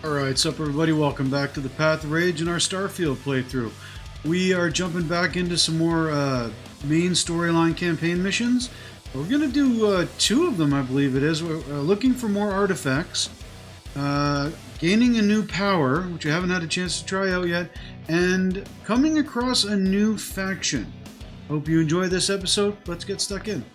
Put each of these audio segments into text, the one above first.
Alright, sup everybody, welcome back to the Path of Rage and our Starfield playthrough. We are jumping back into some more main storyline campaign missions. We're going to do two of them, I believe it is. We're looking for more artifacts, gaining a new power, which I haven't had a chance to try out yet, and coming across a new faction. Hope you enjoy this episode. Let's get stuck in.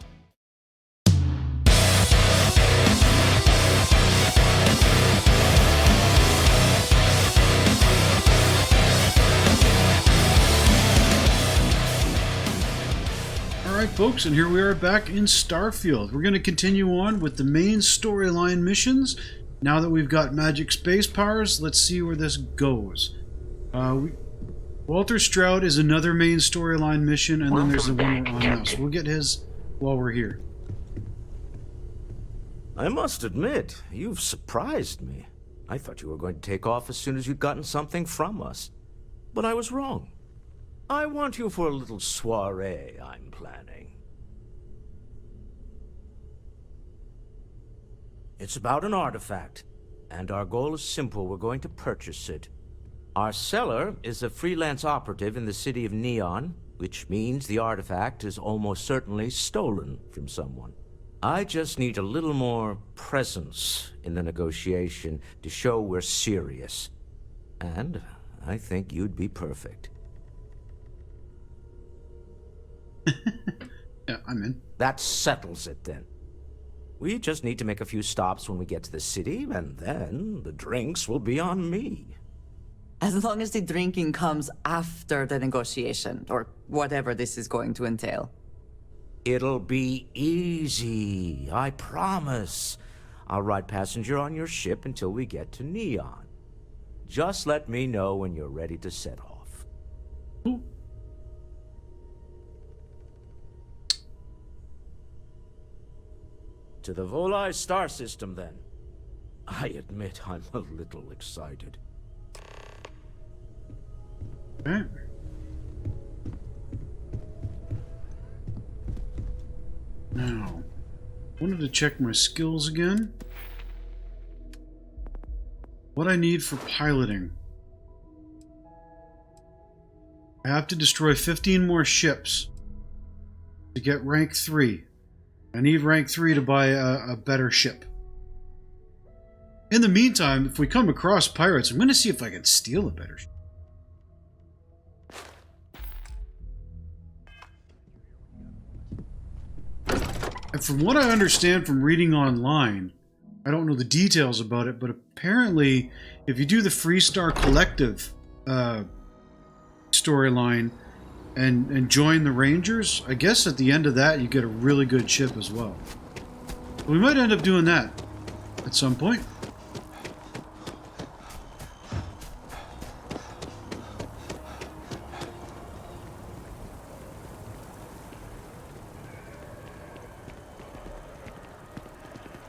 Alright folks, and here we are back in Starfield. We're going to continue on with the main storyline missions. Now that we've got magic space powers, let's see where this goes. Walter Stroud is another main storyline mission, and then there's the one we're on now. So we'll get his while we're here. I must admit, you've surprised me. I thought you were going to take off as soon as you'd gotten something from us. But I was wrong. I want you for a little soiree I'm planning. It's about an artifact, and our goal is simple. We're going to purchase it. Our seller is a freelance operative in the city of Neon, which means the artifact is almost certainly stolen from someone. I just need a little more presence in the negotiation to show we're serious. And I think you'd be perfect. Yeah, I'm in. That settles it then. We just need to make a few stops when we get to the city, and then the drinks will be on me. As long as the drinking comes after the negotiation, or whatever this is going to entail. It'll be easy, I promise. I'll ride passenger on your ship until we get to Neon. Just let me know when you're ready to set off. Ooh. To the Volai star system, then. I admit I'm a little excited. Okay. Now, wanted to check my skills again. What I need for piloting. I have to destroy 15 more ships to get rank 3. I need rank 3 to buy a better ship. In the meantime, if we come across pirates, I'm going to see if I can steal a better ship. And from what I understand from reading online, I don't know the details about it, but apparently if you do the Freestar Collective storyline and join the Rangers, I guess at the end of that you get a really good ship as well. We might end up doing that at some point.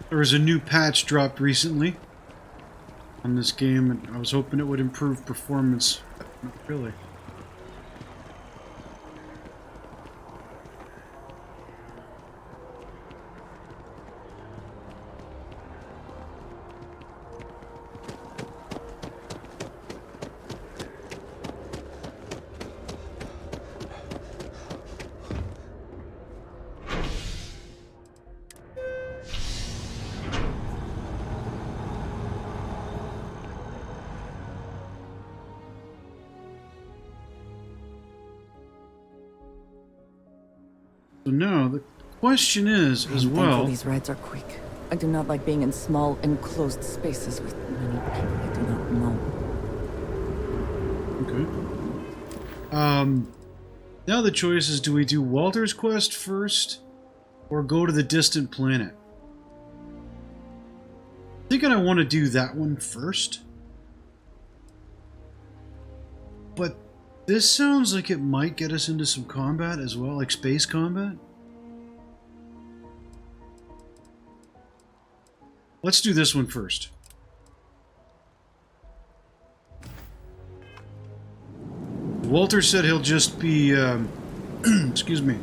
There was a new patch dropped recently on this game, and I was hoping it would improve performance, but not really. So now the question is, as well, These rides are quick. I do not like being in small, enclosed spaces with many people I do not know. okay. Now the choice is, do we do Walter's quest first, or go to the distant planet? I think I want to do that one first. But this sounds like it might get us into some combat as well, like space combat. Let's do this one first. Walter said he'll just be, excuse me,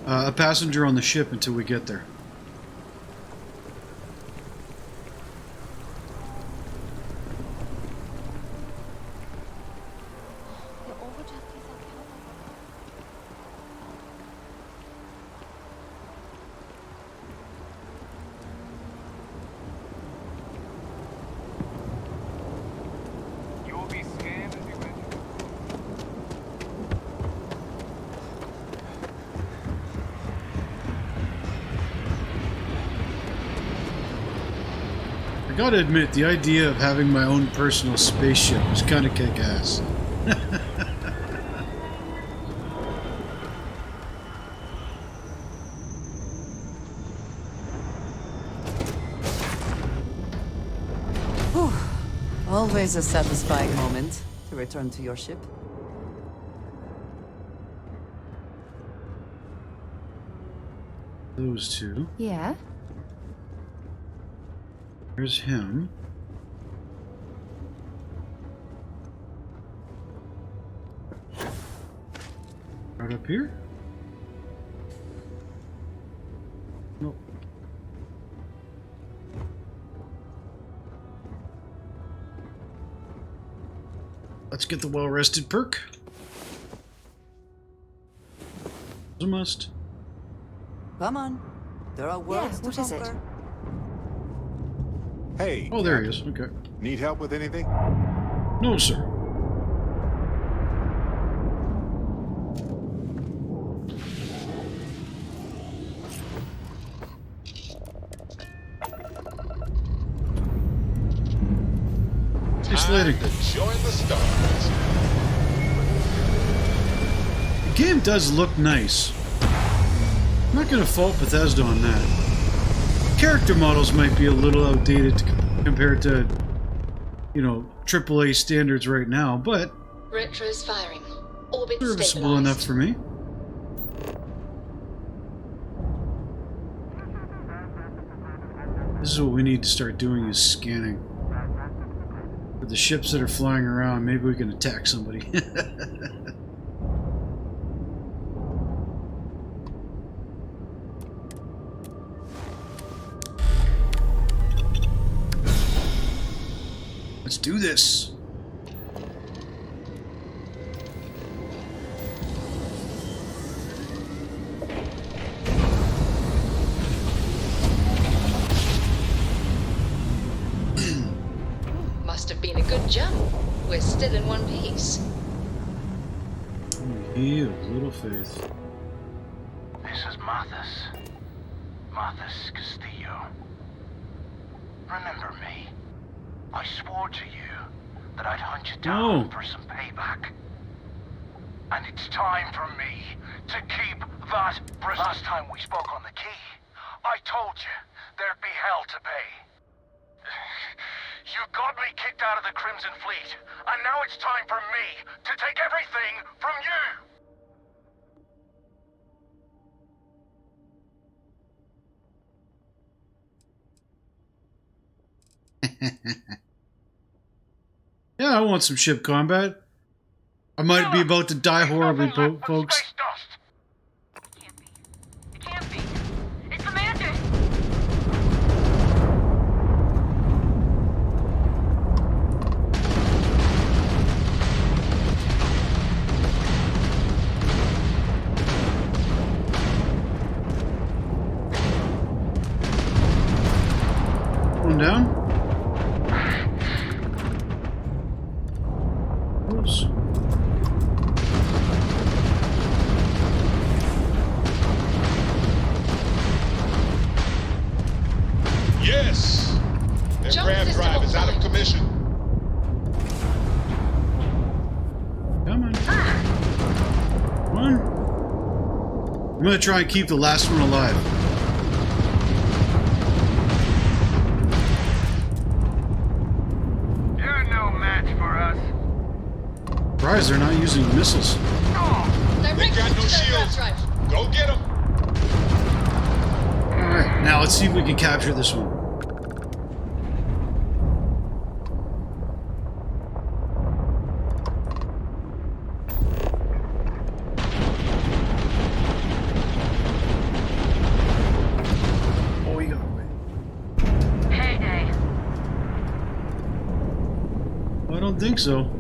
a passenger on the ship until we get there. I gotta admit, the idea of having my own personal spaceship is kind of kick-ass. Always a satisfying moment to return to your ship. Those two. Yeah? There's him. Right up here? Nope. Let's get the well-rested perk. It's a must. Come on. There are worlds what to is it? conquer. Hey. Oh, there he Captain. is. Okay. Need help with anything? No, sir. Just letting. Join the stars. The game does look nice. I'm not gonna fault Bethesda on that. Character models might be a little outdated compared to, you know, AAA standards right now, but Retro's firing. Orbit serviceable enough stabilized. for me. This is what we need to start doing, is scanning. For the ships that are flying around, maybe we can attack somebody. Let's do this. Must have been a good jump. We're still in one piece. He of little faith. This is Mathis Castillo. Remember me? I swore to you that I'd hunt you down for some payback. And it's time for me to keep that. Last time we spoke on the key, I told you there'd be hell to pay. You got me kicked out of the Crimson Fleet, and now it's time for me to take everything from you! Yeah, I want some ship combat. I might be about to die horribly, folks. Space dust. Can't be. It can't be. It's the Mantis! One down. Oops. Yes! Their Jump craft system drive is out of offline. commission. Come on. One. I'm gonna try and keep the last one alive. You're no match for us. Surprised they're not using missiles. They Direct got to no their shields. craft drive. Go get them. Alright, now let's see if we can capture this one. Oh, we got away. Heyday. I don't think so.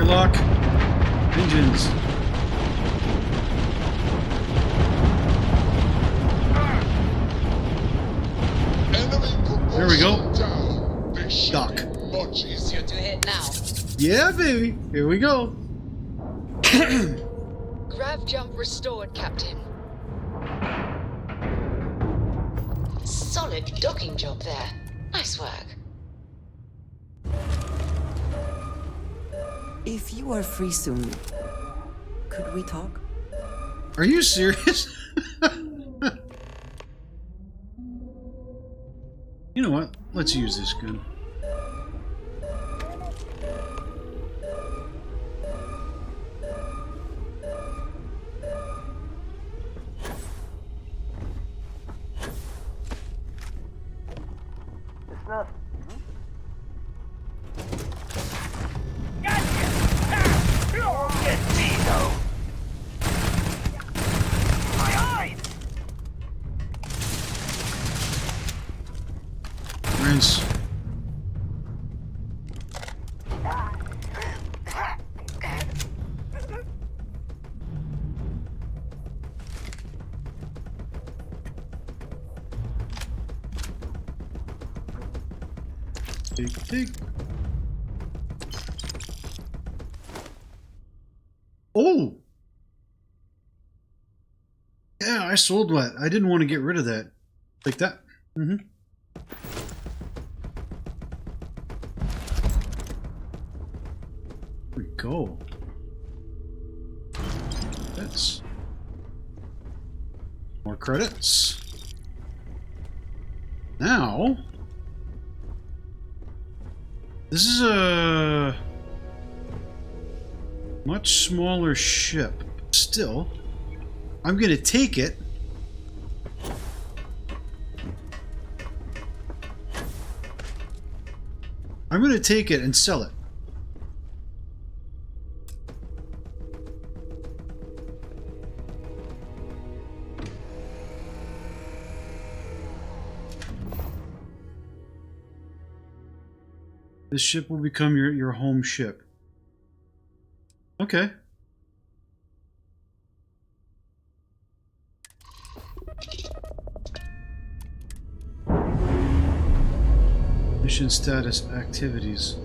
Lock. Engines. There we go. Down. They should Dock. be much easier. To hit now. Yeah, baby. Here we go. Gravity Grav jump restored, Captain. Solid docking job there. Nice work. If you are free soon, could we talk? Are you serious? You know what? Let's use this gun. It's nothing. Rinse. Take. Oh! Yeah, I sold that. I didn't want to get rid of that. Like that. Mm-hmm. There we go. That's more credits. Now, this is a much smaller ship. Still, I'm going to take it. I'm going to take it and sell it. This ship will become your home ship. Okay. Mission status activities.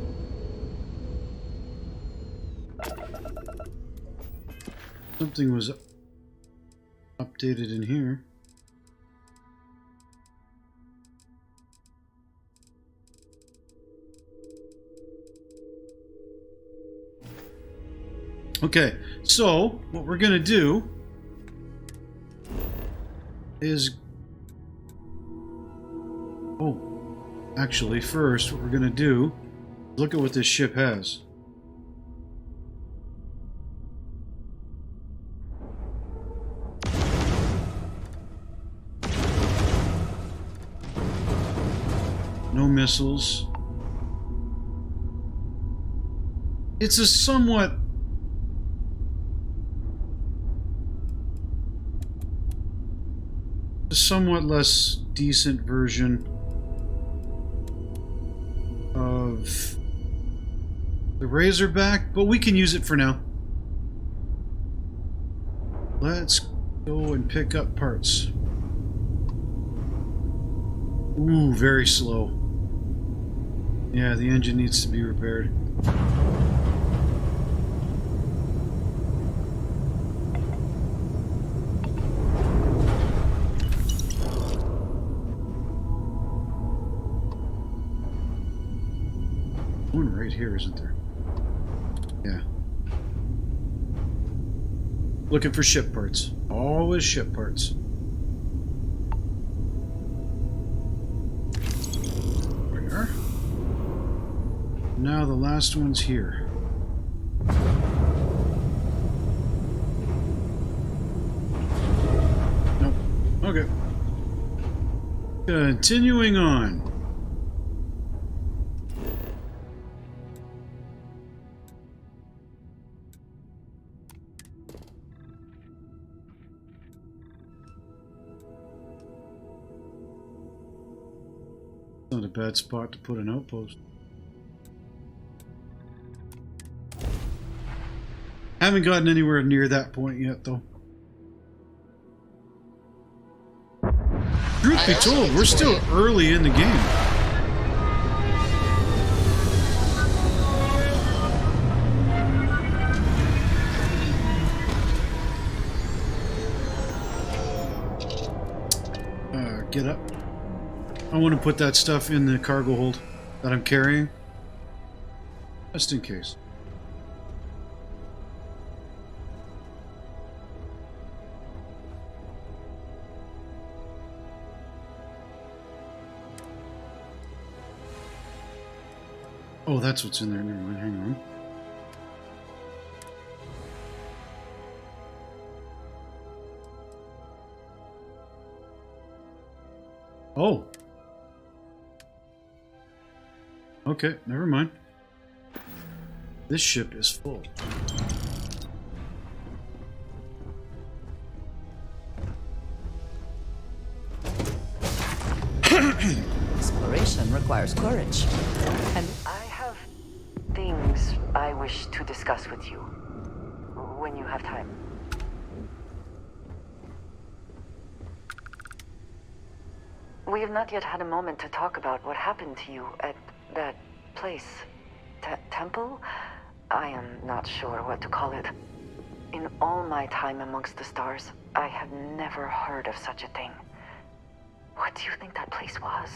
Something was updated in here. Okay, so what we're gonna do is, actually first what we're gonna do is look at what this ship has. No missiles. It's a somewhat less decent version of the Razorback, but we can use it for now. Let's go and pick up parts. Ooh, very slow. Yeah, the engine needs to be repaired. One right here, isn't there? Yeah. Looking for ship parts. Always ship parts. There we are. Now the last one's here. Nope. Okay. Continuing on. Not a bad spot to put an outpost. Haven't gotten anywhere near that point yet, though. Truth be told, we're still early in the game. Get up. I want to put that stuff in the cargo hold that I'm carrying. Just in case. Oh, that's what's in there. Never mind. Hang on. Oh. Okay, never mind. This ship is full. Exploration requires courage. And I have things I wish to discuss with you when you have time. We have not yet had a moment to talk about what happened to you at that place. Temple? I am not sure what to call it. In all my time amongst the stars, I have never heard of such a thing. What do you think that place was?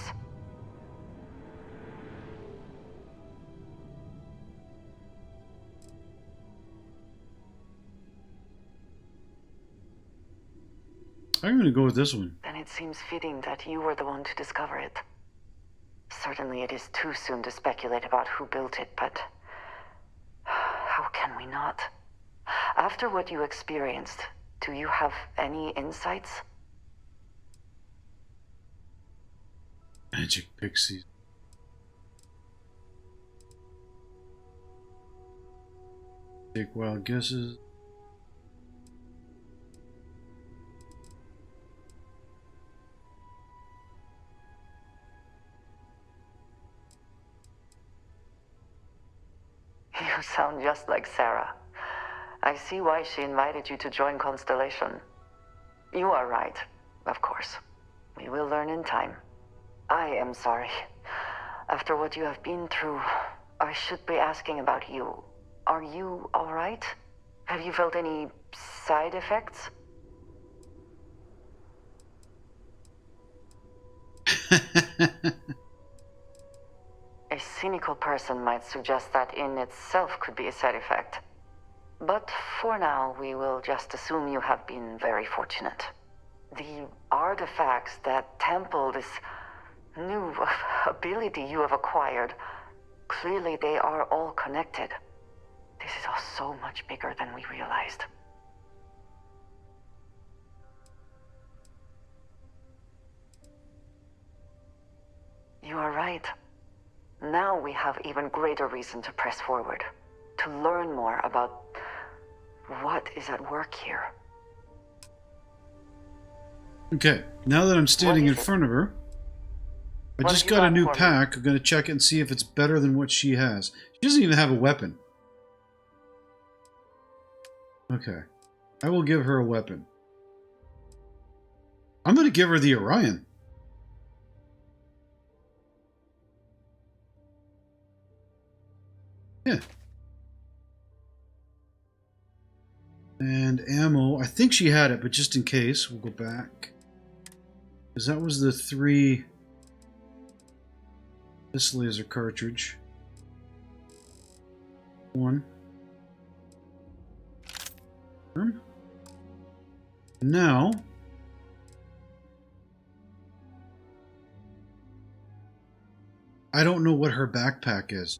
I'm going to go with this one. Then it seems fitting that you were the one to discover it. Certainly it is too soon to speculate about who built it, but how can we not? After what you experienced, do you have any insights? Magic pixies. Take wild guesses. You sound just like Sarah. I see why she invited you to join Constellation. You are right, of course. We will learn in time. I am sorry. After what you have been through, I should be asking about you. Are you all right? Have you felt any side effects? A cynical person might suggest that in itself could be a side effect. But for now, we will just assume you have been very fortunate. The artifacts that temple this new ability you have acquired, clearly they are all connected. This is all so much bigger than we realized. You are right. Now we have even greater reason to press forward, to learn more about what is at work here. Okay, now that I'm standing in front of her, I What just have you got a got new for me? pack. I'm going to check it and see if it's better than what she has. She doesn't even have a weapon. Okay. I will give her a weapon. I'm going to give her the Orion. Yeah. And ammo. I think she had it, but just in case, we'll go back. Because that was the 3... This laser cartridge. 1. Now... I don't know what her backpack is.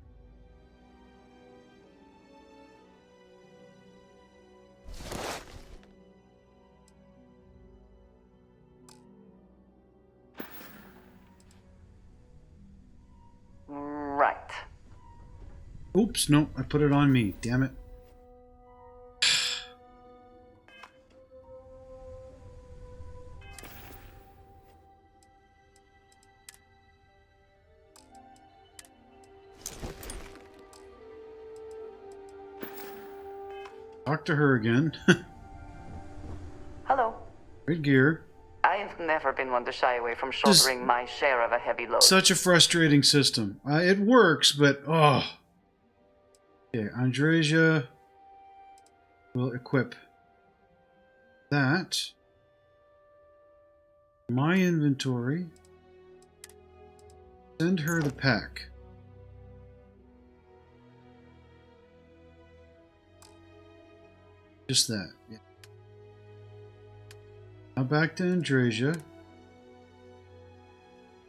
Right. Oops, no, I put it on me. Damn it. Talk to her again. Hello. Great gear. I have never been one to shy away from shouldering my share of a heavy load. Such a frustrating system. It works, but oh. Okay, Andresia will equip that. my inventory. Send her the pack. Just that. Yeah. Now back to Andrasia.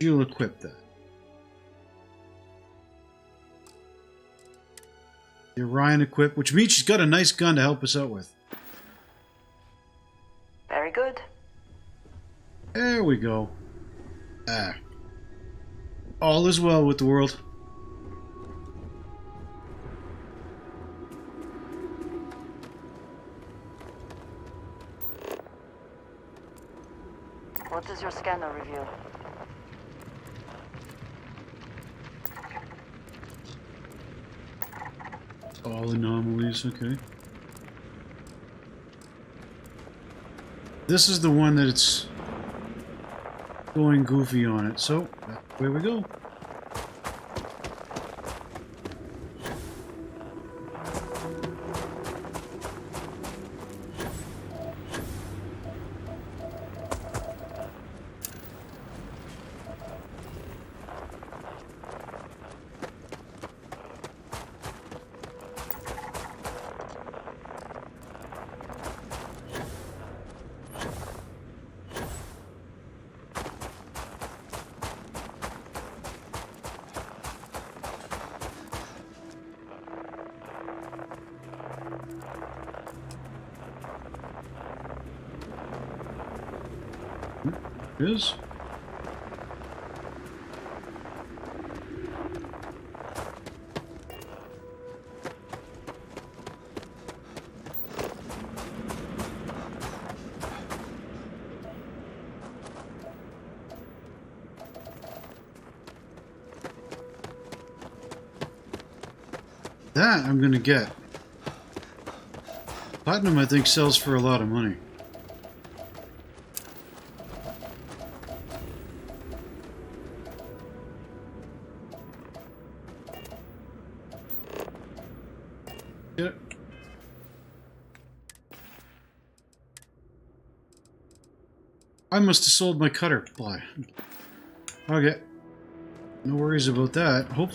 You'll equip that. The Orion equip, which means she's got a nice gun to help us out with. Very good. There we go. Ah. All is well with the world. What does your scanner reveal? All anomalies, okay. This is the one that it's going goofy on it, so away we go. Is that I'm gonna get. Platinum, I think, sells for a lot of money. Yeah. I must have sold my cutter. Boy. Okay. No worries about that. Hope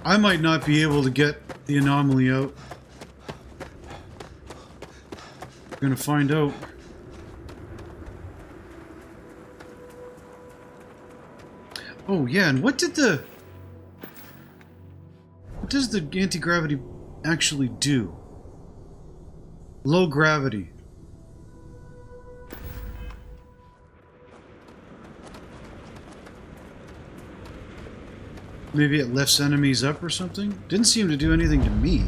I might not be able to get the anomaly out. We're gonna find out. Oh yeah, and what does the anti-gravity actually do? Low gravity. Maybe it lifts enemies up or something? Didn't seem to do anything to me.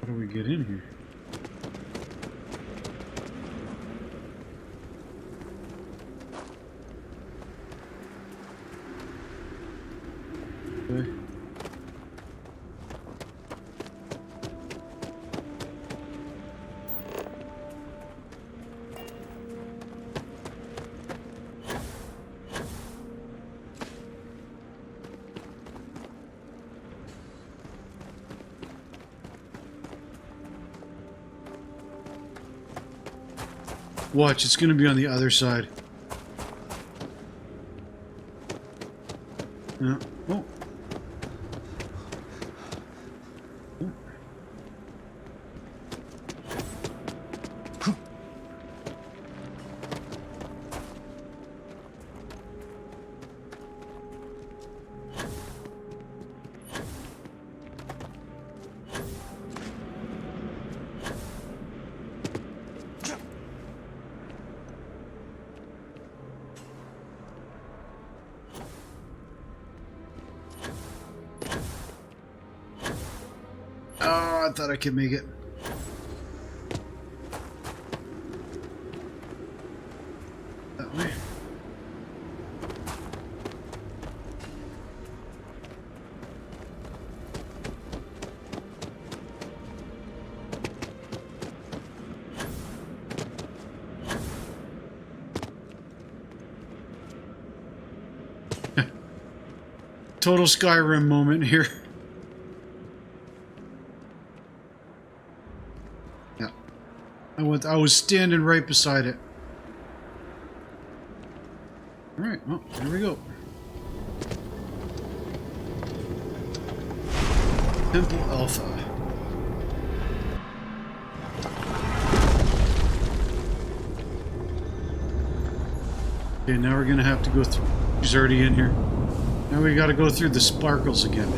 How do we get in here? Okay. Watch, it's going to be on the other side. No. Oh. Oh, I thought I could make it. That way. Total Skyrim moment here. Yeah. I was standing right beside it. Alright, well, here we go. Temple Alpha. Okay, now we're gonna have to go through. She's already in here. Now we gotta go through the sparkles again.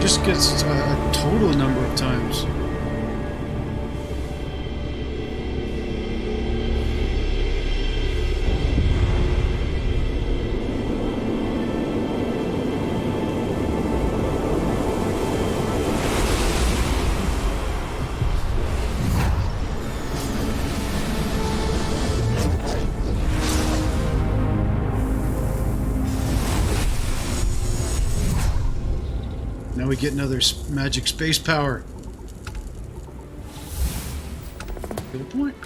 Just gets a total number of times. Now we get another magic space power. Good point.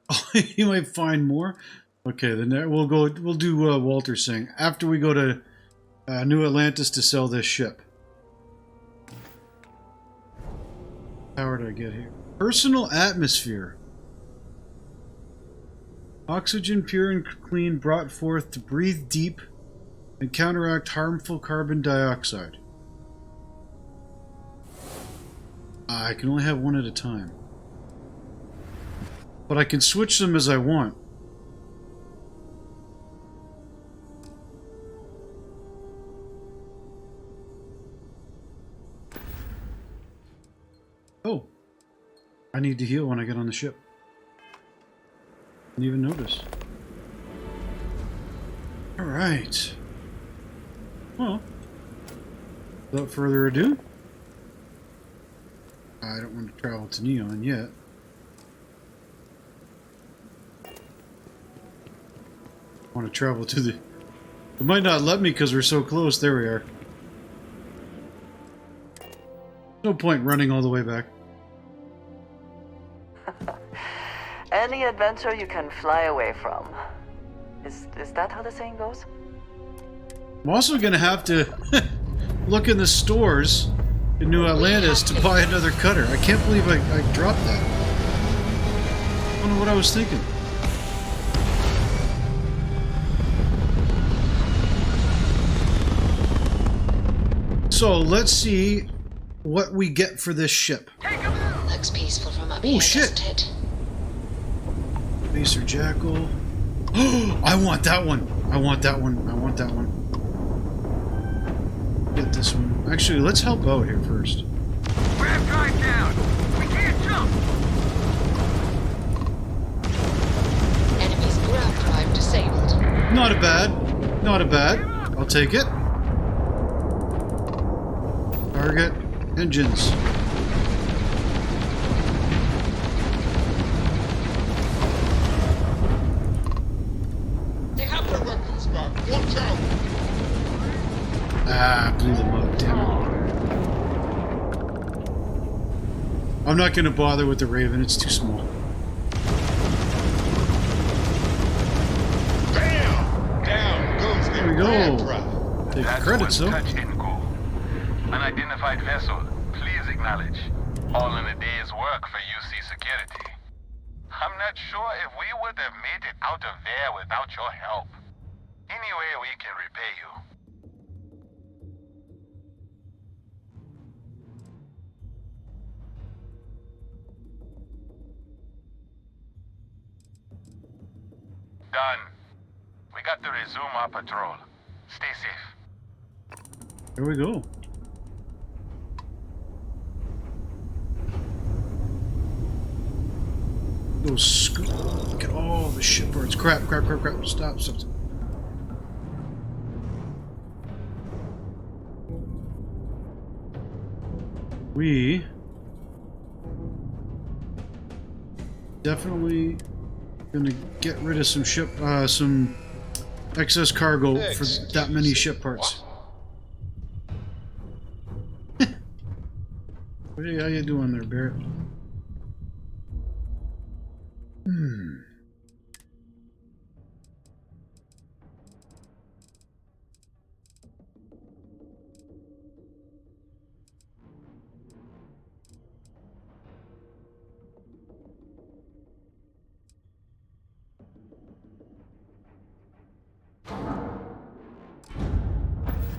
Oh, you might find more. Okay, then we'll go. We'll do Walter's saying after we go to New Atlantis to sell this ship. How did I get here? Personal atmosphere. Oxygen pure and clean brought forth to breathe deep and counteract harmful carbon dioxide. I can only have one at a time. But I can switch them as I want. Oh, I need to heal when I get on the ship. Didn't even notice. Alright. Well, without further ado, I don't want to travel to Neon yet. I want to travel to the... It might not let me because we're so close. There we are. No point running all the way back. Any adventure you can fly away from. Is that how the saying goes? I'm also going to have to look in the stores in New Atlantis to buy another cutter. I can't believe I dropped that. I don't know what I was thinking. So let's see what we get for this ship. Looks peaceful from up Oh, here, shit. doesn't it? Pacer Jackal. Oh, I want that one. I want that one. I want that one. Get this one. Actually, let's help out here first. Grab drive down. We can't jump. Enemy's grab drive disabled. Not a bad. Not a bad. I'll take it. Target. Engines. They have their weapons back. Watch out! Ah, blew them up. Damn it. I'm not going to bother with the Raven. It's too small. Bam! Down goes the There we go. grab drive. Take That's credits, though. one touch inco. Unidentified vessel. Please acknowledge. All in a day's work for UC security. I'm not sure if we would have made it out of there without your help. Any way we can repay you. Done. We got to resume our patrol. Stay safe. Here we go. Go scoop. Look at all the ship parts. Crap, crap, crap, crap. Stop, stop, stop. We definitely gonna get rid of some ship, some excess cargo for that many ship parts. How you doing there, Barrett?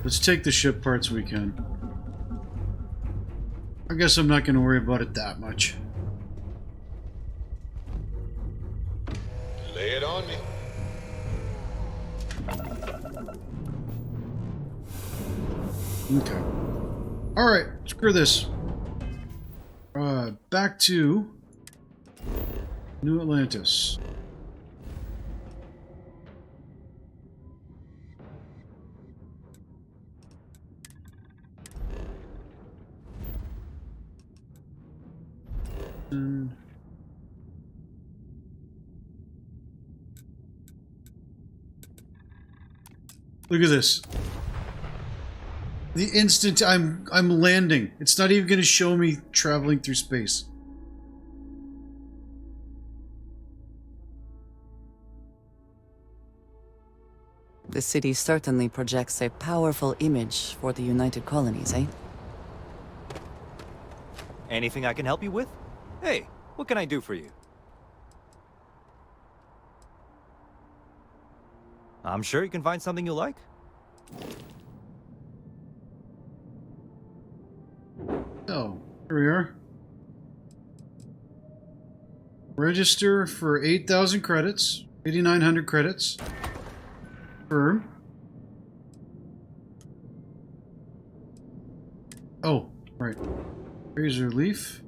Let's take the ship parts we can. I guess I'm not going to worry about it that much. Lay it on me. Okay. Alright, screw this. Back to New Atlantis. Look at this. The instant I'm landing, it's not even going to show me traveling through space. The city certainly projects a powerful image for the United Colonies, eh? Anything I can help you with? Hey, what can I do for you? I'm sure you can find something you like. Oh, here we are. Register for 8,000 credits, 8,900 credits. Firm. Oh, right. Razor leaf.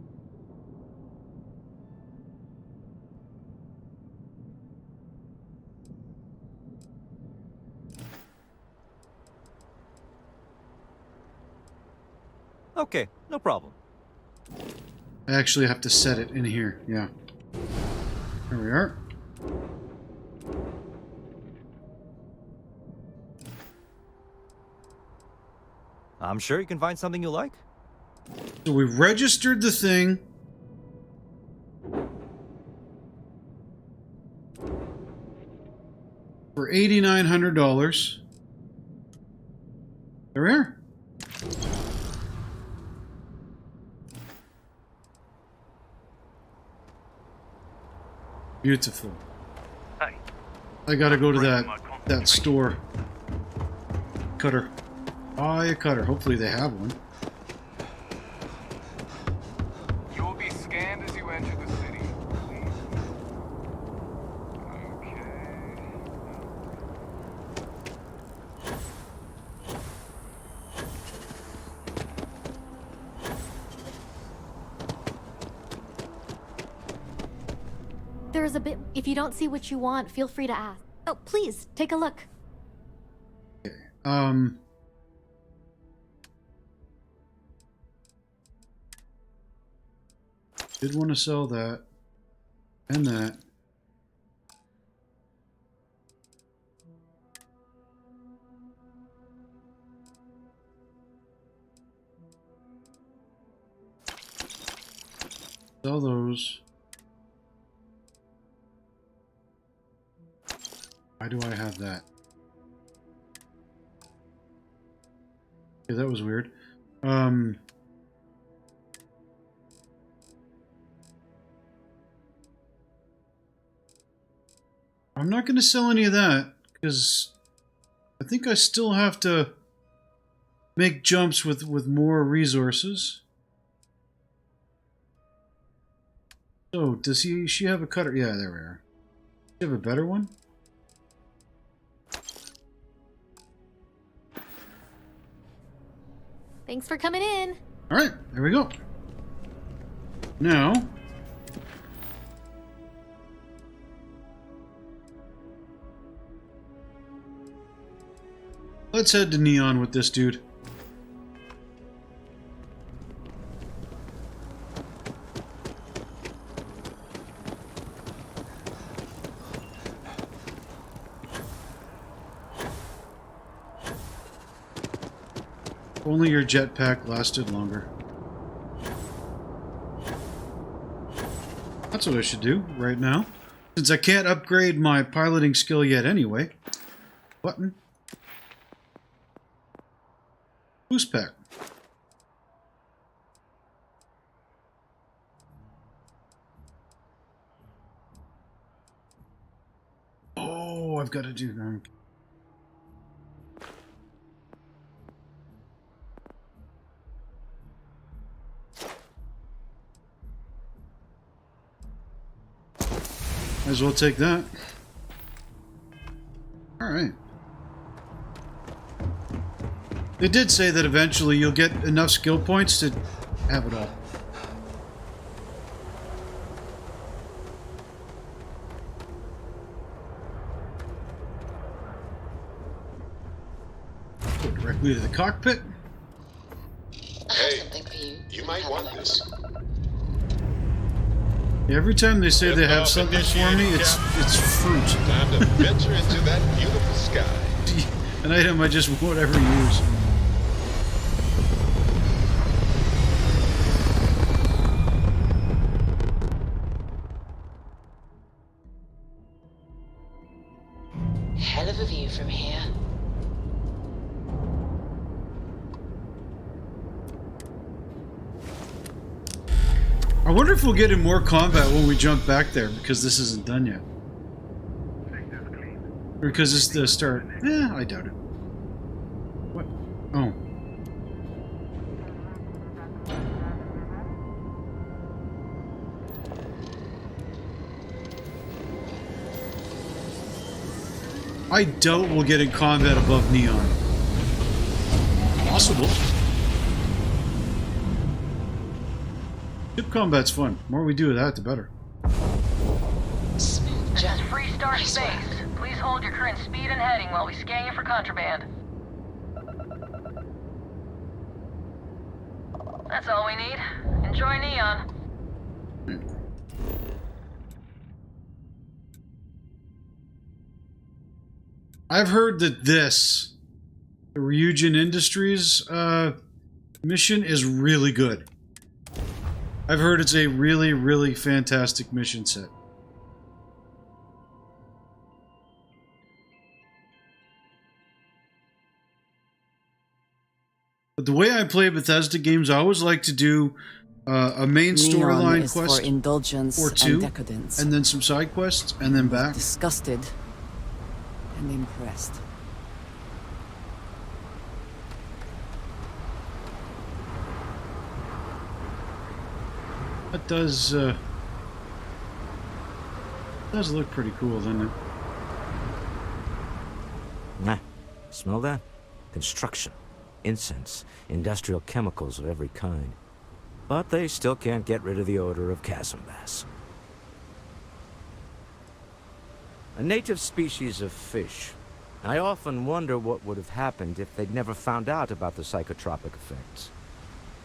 Okay, no problem. I actually have to set it in here, yeah. Here we are. I'm sure you can find something you like. So we registered the thing. For $8,900. There we are. Beautiful. Hey, I gotta go to that store. Cutter. Buy a cutter. Hopefully they have one. You will be scanned as you enter the city. Please. Okay. There's a bit. If you don't see what you want, feel free to ask. Oh, please, take a look. Did want to sell that and that. Sell those. Why do I have that? Okay, that was weird. I'm not going to sell any of that because I think I still have to make jumps with more resources. So, does she have a cutter? Yeah, there we are. Does she have a better one? Thanks for coming in. Alright, there we go. Now, let's head to Neon with this dude. Only your jetpack lasted longer. That's what I should do right now. Since I can't upgrade my piloting skill yet anyway. Button. Boost pack. Oh, I've got to do that. Might as well take that. Alright. They did say that eventually you'll get enough skill points to have it all. Go directly to the cockpit. I have something for you. You might want this. Every time they say they have something for me, it's fruit. Time to venture into that beautiful sky. An item I just won't ever use. Hell of a view from here. I wonder if we'll get in more combat when we jump back there, because this isn't done yet. Or because it's the start. I doubt it. What? Oh. I doubt we'll get in combat above Neon. Possible. Ship combat's fun. The more we do of that, the better. Smooth This is jump. Freestar Nice Space. work. Please hold your current speed and heading while we scan you for contraband. That's all we need. Enjoy Neon. I've heard that this, the Ryujin Industries mission, is really good. I've heard it's a really, really fantastic mission set. But the way I play Bethesda games, I always like to do a main storyline quest for indulgence or two, and decadence. and then some side quests, and then back. Disgusted and impressed. That does look pretty cool, doesn't it? Nah, smell that? Construction, incense, industrial chemicals of every kind. But they still can't get rid of the odor of chasm bass. A native species of fish. I often wonder what would have happened if they'd never found out about the psychotropic effects.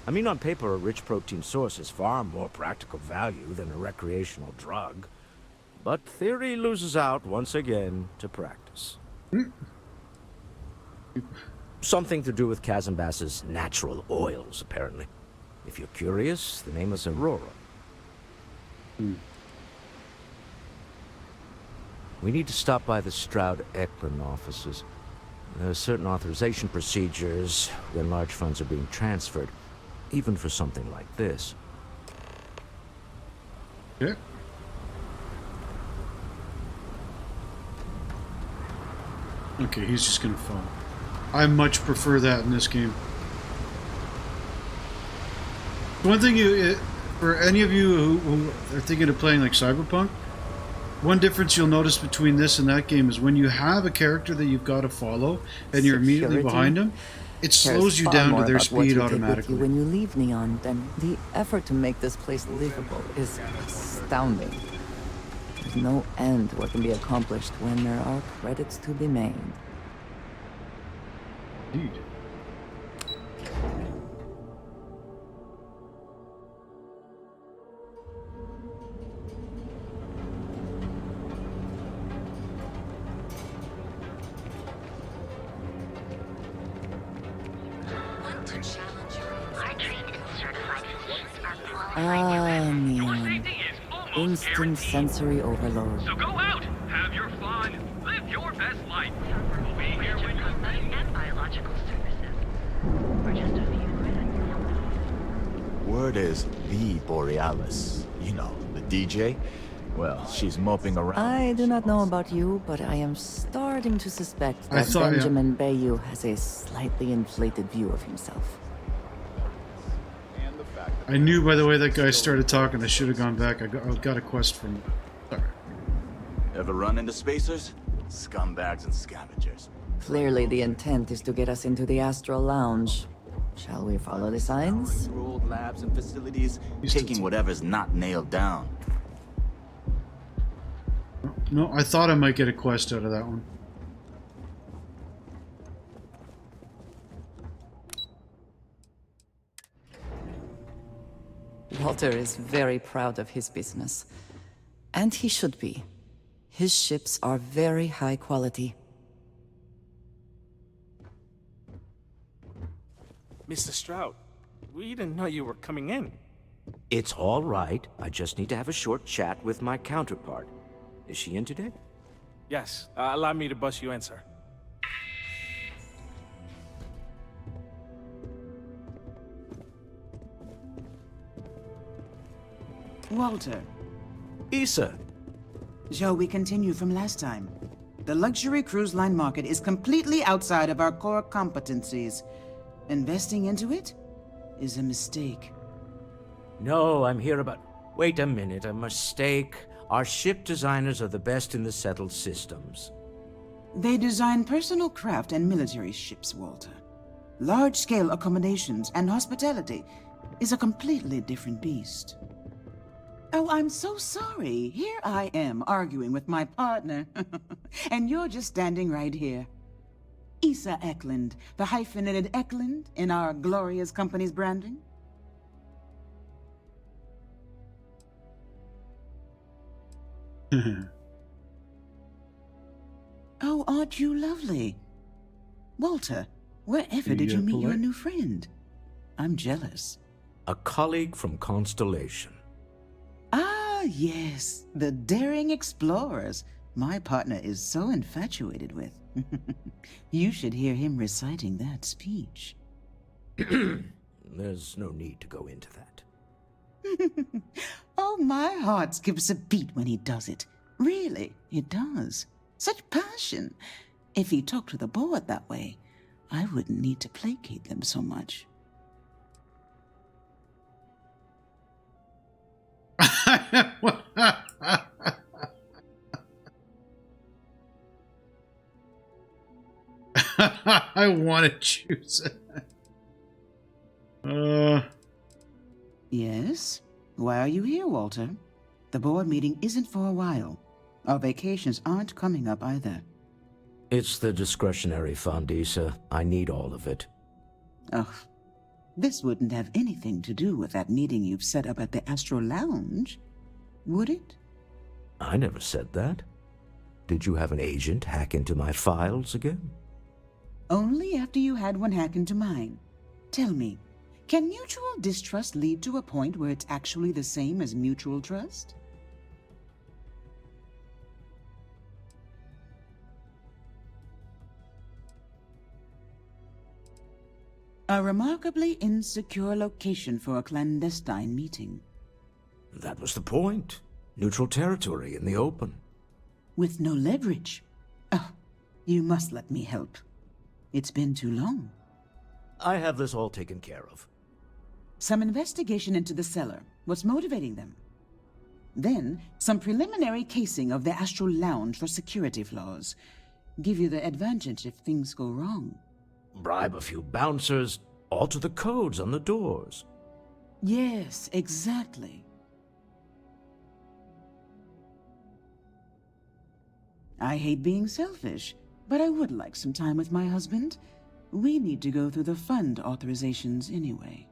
I mean, on paper, a rich protein source is far more practical value than a recreational drug. But theory loses out once again to practice. Something to do with chasm bass's natural oils, apparently. If you're curious, the name is Aurora. We need to stop by the Stroud-Eklund offices. There are certain authorization procedures when large funds are being transferred, even for something like this. Yeah. Okay, he's just gonna fall. I much prefer that in this game. One thing for any of you who are thinking of playing like Cyberpunk, one difference you'll notice between this and that game is when you have a character that you've got to follow and you're immediately behind him, it slows you down to their speed automatically. When you leave Neon, then the effort to make this place livable is astounding. There's no end to what can be accomplished when there are credits to be made. Indeed. Neon. Instant sensory overload. So go out, have your fun, live your best life. We'll be here when you're ready. And biological services for just a few minutes. Word is the Borealis. You know, the DJ. Well, she's moping around. I do not know about you, but I am starting to suspect that Benjamin Bayou has a slightly inflated view of himself. I knew by the way that guy started talking, I should have gone back. I got a quest from him. Sorry. Ever run into spacers? Scumbags and scavengers. Clearly the intent is to get us into the Astral Lounge. Shall we follow the signs? Ruled labs and facilities, taking whatever's not nailed down. No, I thought I might get a quest out of that one. Walter is very proud of his business. And he should be. His ships are very high quality. Mr. Stroud, we didn't know you were coming in. It's all right. I just need to have a short chat with my counterpart. Is she in today? Yes, allow me to bust you in, sir. Walter. Issa. Shall we continue from last time? The luxury cruise line market is completely outside of our core competencies. Investing into it is a mistake. No, I'm here about... Wait a minute, a mistake. Our ship designers are the best in the settled systems. They design personal craft and military ships, Walter. Large-scale accommodations and hospitality is a completely different beast. Oh, I'm so sorry. Here I am arguing with my partner. And you're just standing right here. Issa Eklund, the hyphenated Eklund in our glorious company's branding. Oh, aren't you lovely? Walter, wherever did you meet your new friend? I'm jealous. A colleague from Constellation. Ah, yes, the daring explorers my partner is so infatuated with. You should hear him reciting that speech. There's no need to go into that. Oh, my heart skips a beat when he does it. Really, it does. Such passion. If he talked to the board that way, I wouldn't need to placate them so much. I want to choose it. Yes? Why are you here, Walter? The board meeting isn't for a while. Our vacations aren't coming up either. It's the discretionary fund, Issa. I need all of it. Oh, this wouldn't have anything to do with that meeting you've set up at the Astro Lounge, would it? I never said that. Did you have an agent hack into my files again? Only after you had one hack into mine. Tell me, can mutual distrust lead to a point where it's actually the same as mutual trust? A remarkably insecure location for a clandestine meeting. That was the point. Neutral territory in the open. With no leverage. Oh, you must let me help. It's been too long. I have this all taken care of. Some investigation into the cellar. What's motivating them? Then, some preliminary casing of the Astral Lounge for security flaws. Give you the advantage if things go wrong. Bribe a few bouncers, alter the codes on the doors. Yes, exactly. I hate being selfish, but I would like some time with my husband. We need to go through the fund authorizations anyway.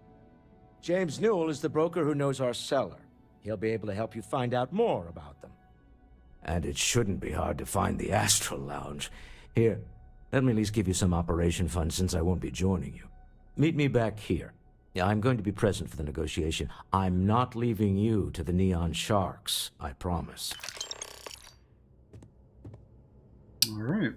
James Newell is the broker who knows our cellar. He'll be able to help you find out more about them. And it shouldn't be hard to find the Astral Lounge. Here, let me at least give you some operation funds since I won't be joining you. Meet me back here. Yeah, I'm going to be present for the negotiation. I'm not leaving you to the Neon Sharks, I promise. All right.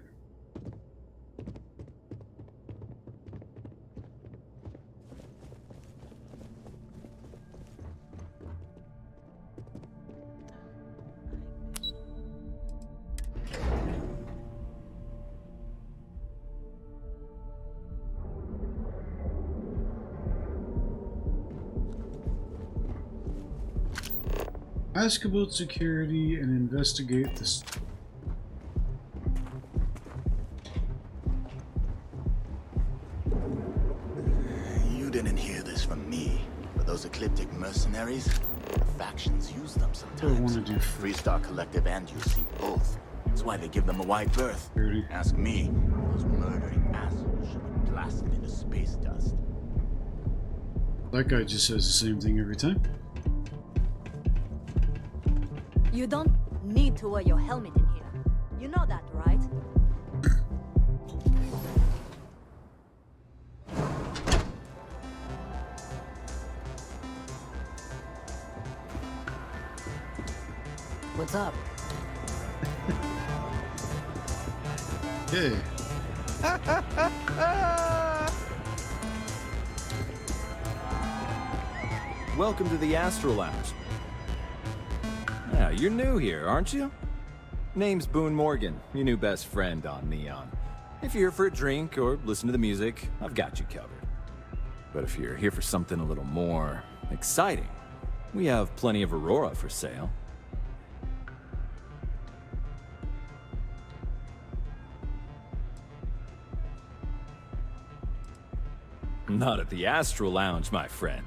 Ask about security and investigate this. You didn't hear this from me, but those ecliptic mercenaries, the factions use them sometimes. I want to do Freestar Collective and UC both. That's why they give them a wide berth. security. Ask me, those murdering assholes should be blasted into space dust. That guy just says the same thing every time. You don't need to wear your helmet in here. You know that, right? What's up? Okay. Welcome to the Astro Lounge. Yeah, you're new here, aren't you? Name's Boone Morgan, your new best friend on Neon. If you're here for a drink or listen to the music, I've got you covered. But if you're here for something a little more exciting, we have plenty of Aurora for sale. Not at the Astro Lounge, my friend.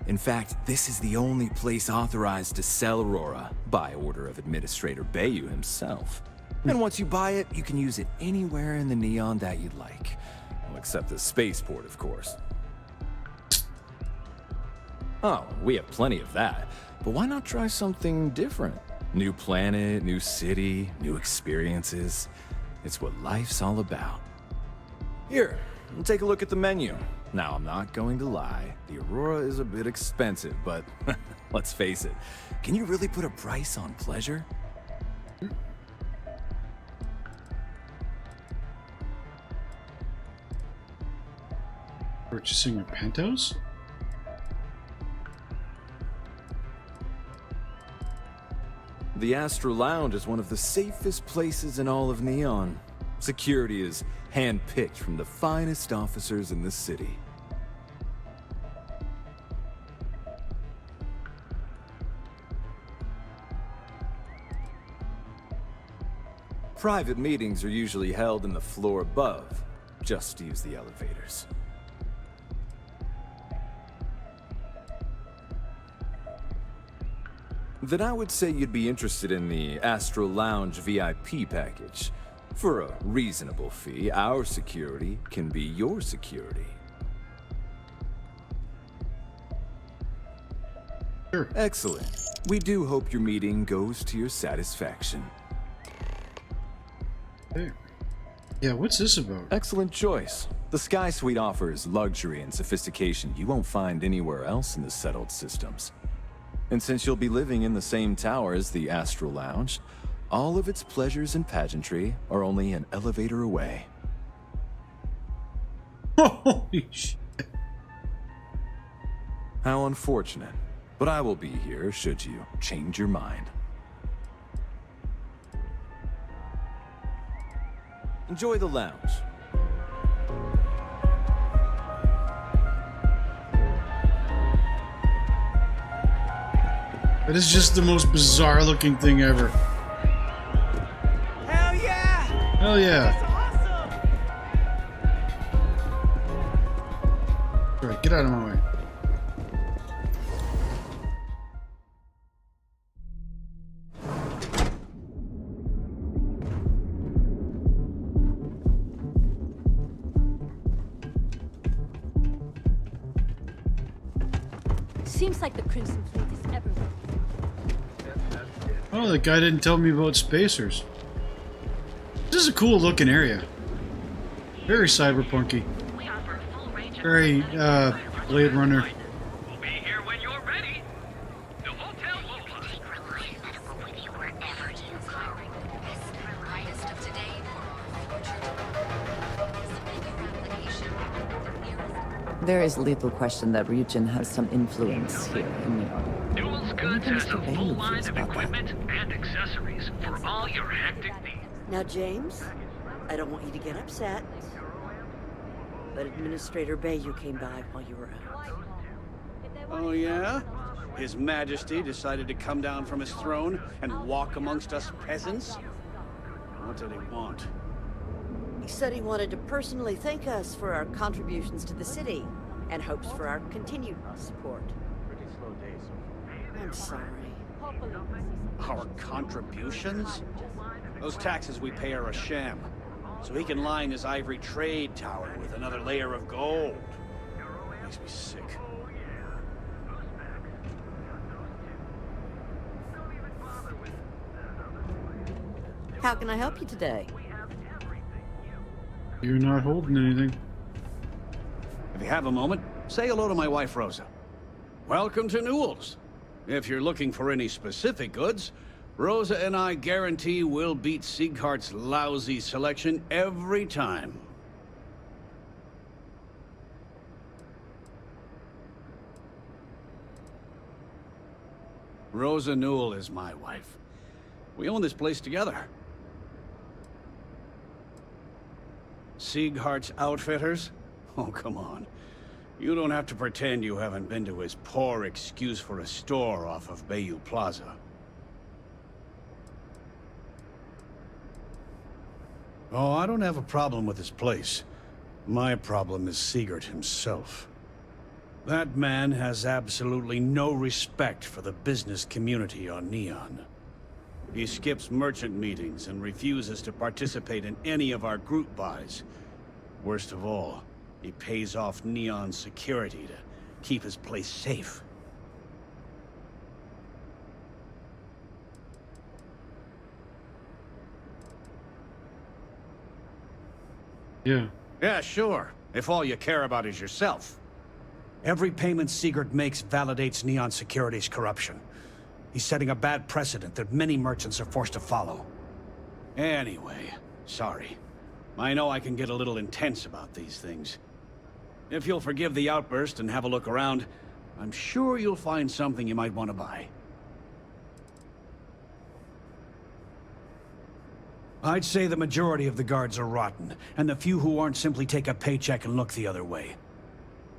In fact, this is the only place authorized to sell Aurora by order of Administrator Bayou himself. And once you buy it, you can use it anywhere in the Neon that you'd like. Well, except the spaceport, of course. Oh, we have plenty of that. But why not try something different? New planet, new city, new experiences. It's what life's all about. Here, take a look at the menu. Now, I'm not going to lie, the Aurora is a bit expensive, but let's face it, can you really put a price on pleasure? Purchasing a penthouse? The Astro Lounge is one of the safest places in all of Neon. Security is hand-picked from the finest officers in the city. Private meetings are usually held in the floor above. Just use the elevators. Then I would say you'd be interested in the Astral Lounge VIP package. For a reasonable fee, our security can be your security. Sure. Excellent. We do hope your meeting goes to your satisfaction. Hey. Yeah, what's this about? Excellent choice. The Sky Suite offers luxury and sophistication you won't find anywhere else in the settled systems. And since you'll be living in the same tower as the Astral Lounge, all of its pleasures and pageantry are only an elevator away. Holy shit. How unfortunate. But I will be here should you change your mind. Enjoy the lounge. That is just the most bizarre looking thing ever. Hell yeah! Hell yeah. Alright, get out of my way. Seems like the Crimson Fleet is everywhere. Oh, the guy didn't tell me about spacers. This is a cool looking area. Very cyberpunky. Very, Blade Runner. We'll be here when you're ready. The Hotel Lola. There is little question that Ryujin has some influence here in Neon. Newell's Goods has a full line of equipment and accessories for all your hectic needs. Now, James, I don't want you to get upset, but Administrator Bayou came by while you were out. Oh, yeah? His Majesty decided to come down from his throne and walk amongst us peasants? What did he want? He said he wanted to personally thank us for our contributions to the city and hopes for our continued support. Pretty slow day so far. I'm sorry. Our contributions? Those taxes we pay are a sham, so he can line his ivory trade tower with another layer of gold. Makes me sick. How can I help you today? You're not holding anything. If you have a moment, say hello to my wife, Rosa. Welcome to Newell's. If you're looking for any specific goods, Rosa and I guarantee we'll beat Sieghart's lousy selection every time. Rosa Newell is my wife. We own this place together. Sieghart's Outfitters? Oh, come on. You don't have to pretend you haven't been to his poor excuse for a store off of Bayou Plaza. Oh, I don't have a problem with his place. My problem is Siegert himself. That man has absolutely no respect for the business community on Neon. He skips merchant meetings and refuses to participate in any of our group buys. Worst of all, he pays off Neon security to keep his place safe. Yeah. Yeah, sure. If all you care about is yourself. Every payment Siegert makes validates Neon Security's corruption. He's setting a bad precedent that many merchants are forced to follow. Anyway, sorry. I know I can get a little intense about these things. If you'll forgive the outburst and have a look around, I'm sure you'll find something you might want to buy. I'd say the majority of the guards are rotten, and the few who aren't simply take a paycheck and look the other way.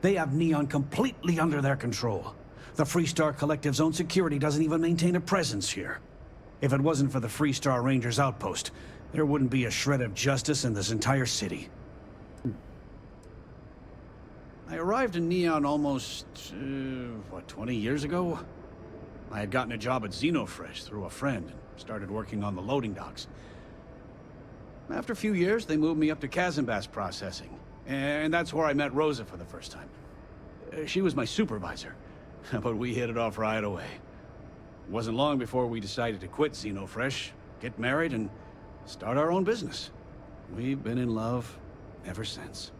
They have Neon completely under their control. The Freestar Collective's own security doesn't even maintain a presence here. If it wasn't for the Freestar Rangers outpost, there wouldn't be a shred of justice in this entire city. I arrived in Neon almost, 20 years ago? I had gotten a job at Xenofresh through a friend and started working on the loading docks. After a few years, they moved me up to Kazanbass processing, and that's where I met Rosa for the first time. She was my supervisor, but we hit it off right away. It wasn't long before we decided to quit Xenofresh, get married, and start our own business. We've been in love ever since.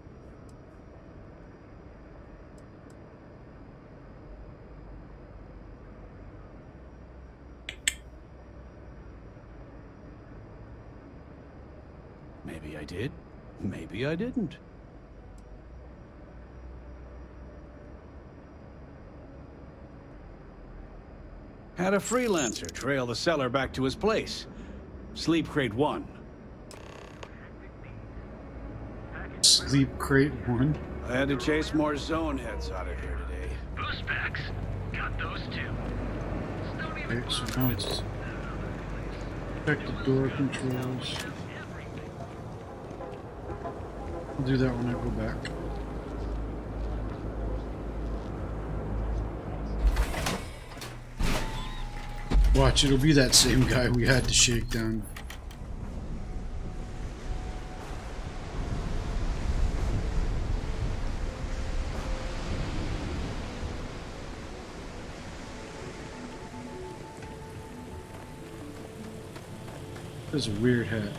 Maybe I did, maybe I didn't. Had a freelancer trail the seller back to his place. Sleep Crate 1. Sleep Crate 1? I had to chase more zone heads out of here today. Boost packs. Got those too. Okay, so now it's... check the door controls. I'll do that when I go back. Watch, it'll be that same guy we had to shake down. That's a weird hat.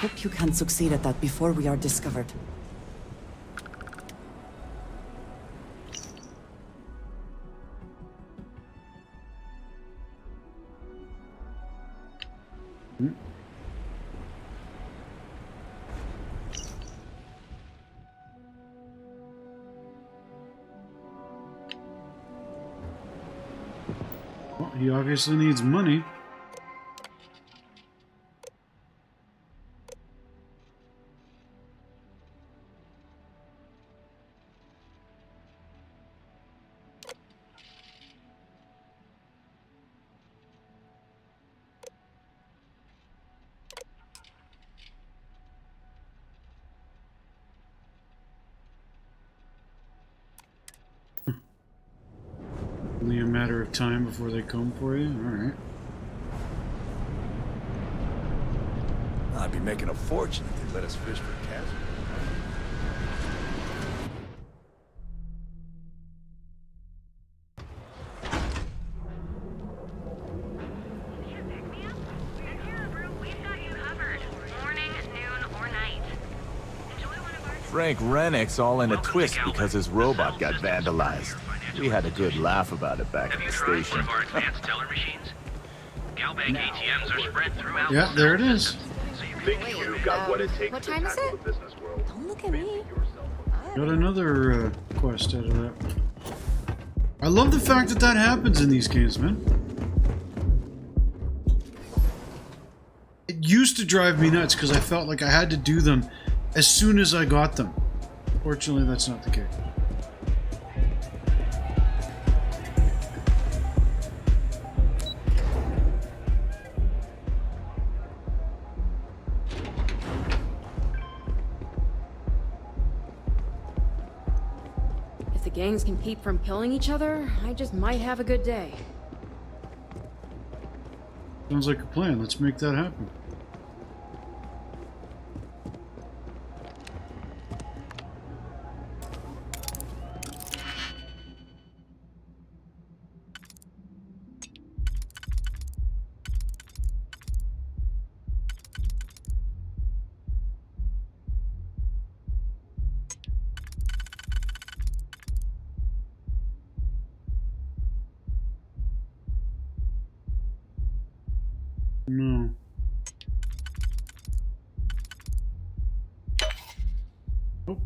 Hope you can succeed at that before we are discovered. Well, he obviously needs money. Only a matter of time before they come for you? Alright. I'd be making a fortune if they let us fish for cats. Frank Rennick's all in a twist because his robot got vandalized. We had a good laugh about it back at the station. Yeah, there it is. What time is it? Don't look at me. Got another quest out of that. I love the fact that that happens in these games, man. It used to drive me nuts because I felt like I had to do them as soon as I got them. Fortunately, that's not the case. If the gangs can keep from killing each other, I just might have a good day. Sounds like a plan. Let's make that happen. No. Oh.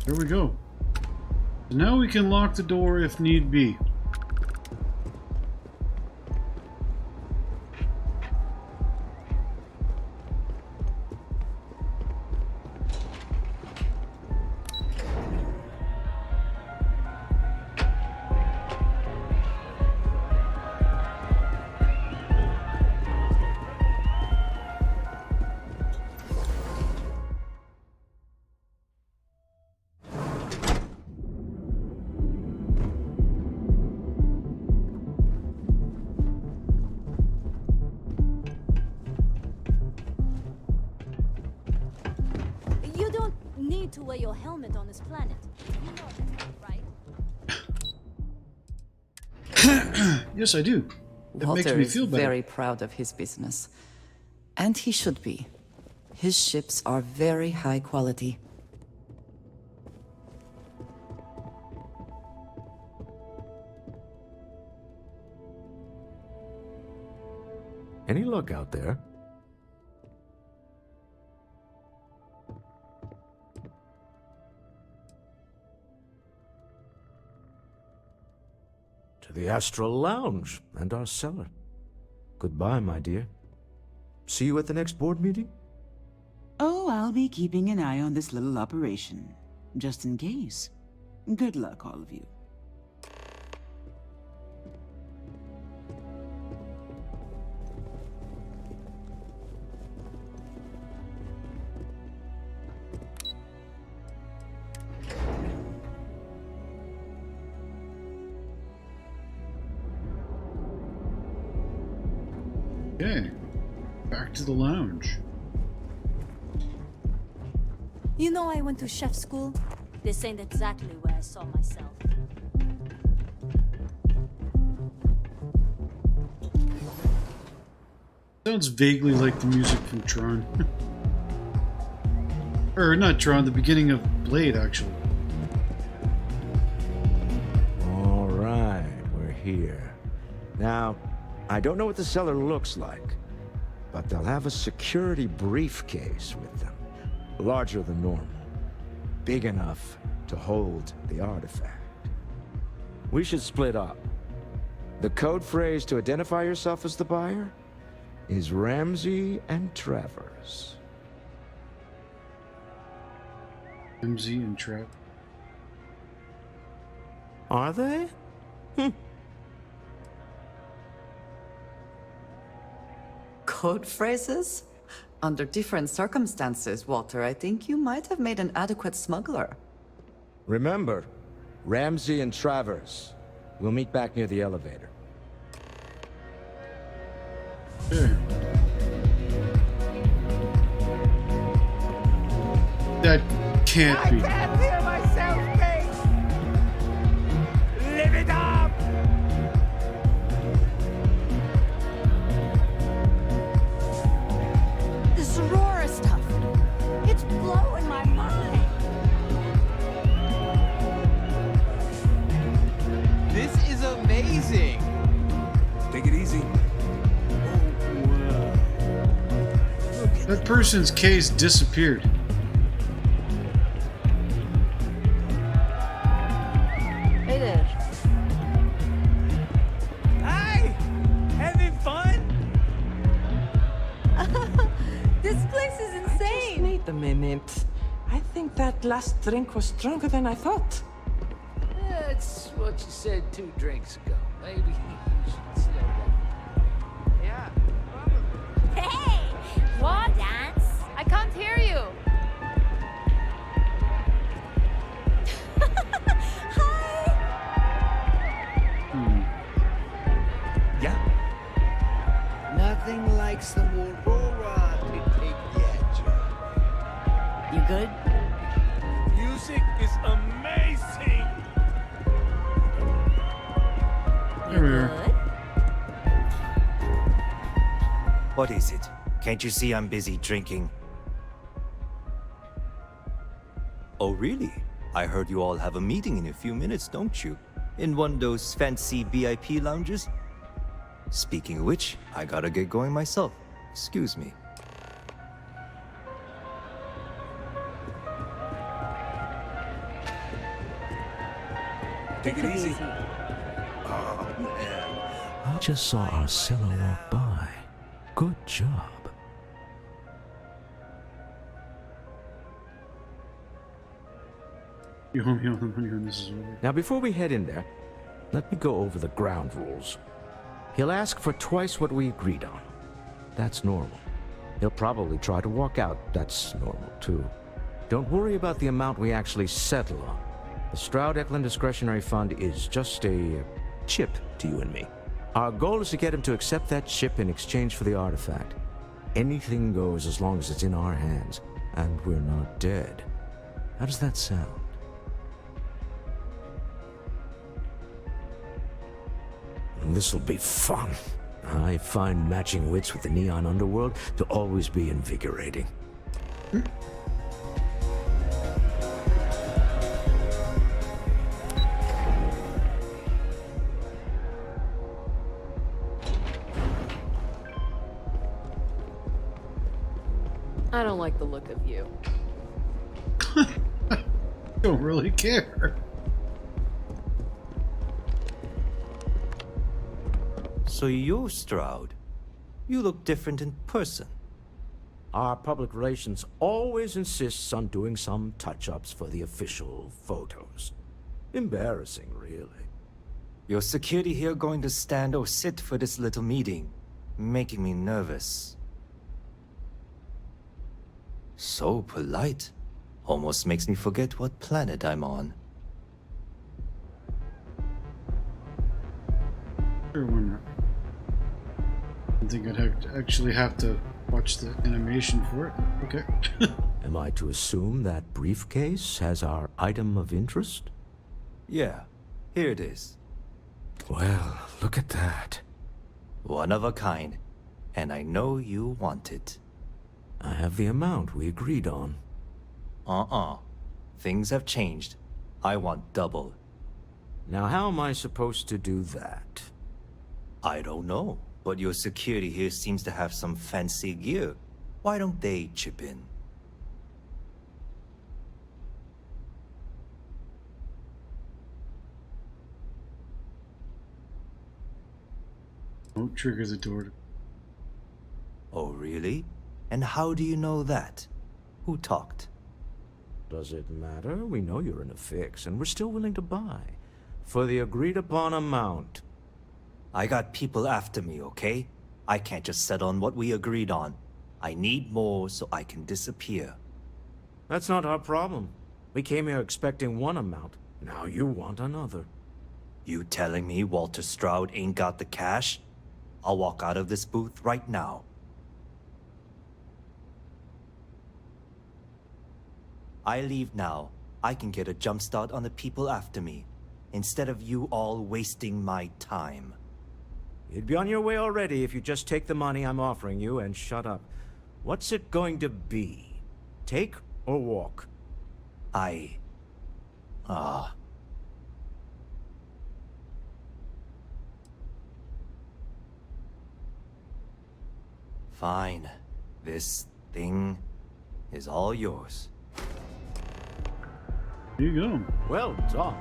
There we go. So now we can lock the door if need be. To wear your helmet on this planet. You know that, right? Yes, I do. It Walter makes me feel is better. very proud of his business. And he should be. His ships are very high quality. Any luck out there? To the Astral Lounge and our cellar. Goodbye, my dear. See you at the next board meeting? Oh, I'll be keeping an eye on this little operation, just in case. Good luck, all of you. Okay, back to the lounge. You know I went to chef school? This ain't exactly where I saw myself. Sounds vaguely like the music from Tron. Or not Tron, the beginning of Blade, actually. All right, we're here. Now, I don't know what the cellar looks like, but they'll have a security briefcase with them. Larger than normal. Big enough to hold the artifact. We should split up. The code phrase to identify yourself as the buyer is Ramsey and Travers. Ramsey and Travers. Are they? Code phrases? Under different circumstances, Walter, I think you might have made an adequate smuggler. Remember, Ramsey and Travers. We'll meet back near the elevator. Sure. That can't be. I can't hear myself, mate! Live it up! This Aurora stuff. It's blowing my mind. This is amazing! Take it easy. That person's case disappeared. Hey there. Hi! Having fun? This place is insane. Wait a minute. I think that last drink was stronger than I thought. That's what you said 2 drinks ago. Maybe you should slow down. Yeah. Hey! What? Dance? I can't hear like some Aurora to take the edge. You good? Music is amazing! There we are. What is it? Can't you see I'm busy drinking? Oh, really? I heard you all have a meeting in a few minutes, don't you? In one of those fancy VIP lounges? Speaking of which, I gotta get going myself. Excuse me. Take it easy. Oh, man. I just saw our seller walk by. Good job. You owe me all the money when this is over. Now, before we head in there, let me go over the ground rules. He'll ask for twice what we agreed on. That's normal. He'll probably try to walk out. That's normal, too. Don't worry about the amount we actually settle on. The Stroud-Eklund Discretionary Fund is just a chip to you and me. Our goal is to get him to accept that chip in exchange for the artifact. Anything goes as long as it's in our hands, and we're not dead. How does that sound? This'll be fun. I find matching wits with the neon underworld to always be invigorating. I don't like the look of you. Don't really care. So you're Stroud. You look different in person. Our public relations always insists on doing some touch-ups for the official photos. Embarrassing, really. Your security here going to stand or sit for this little meeting, making me nervous. So polite. Almost makes me forget what planet I'm on. Sure, why not? I think I'd actually have to watch the animation for it. Okay. Am I to assume that briefcase has our item of interest? Yeah, here it is. Well, look at that. One of a kind, and I know you want it. I have the amount we agreed on. Things have changed. I want double. Now, how am I supposed to do that? I don't know, but your security here seems to have some fancy gear. Why don't they chip in? Don't trigger the door. Oh, really? And how do you know that? Who talked? Does it matter? We know you're in a fix, and we're still willing to buy. For the agreed-upon amount. I got people after me, okay? I can't just settle on what we agreed on. I need more so I can disappear. That's not our problem. We came here expecting one amount. Now you want another. You telling me Walter Stroud ain't got the cash? I'll walk out of this booth right now. I leave now. I can get a jump start on the people after me, instead of you all wasting my time. You'd be on your way already if you just take the money I'm offering you and shut up. What's it going to be? Take or walk? Fine. This thing is all yours. Here you go. Well done.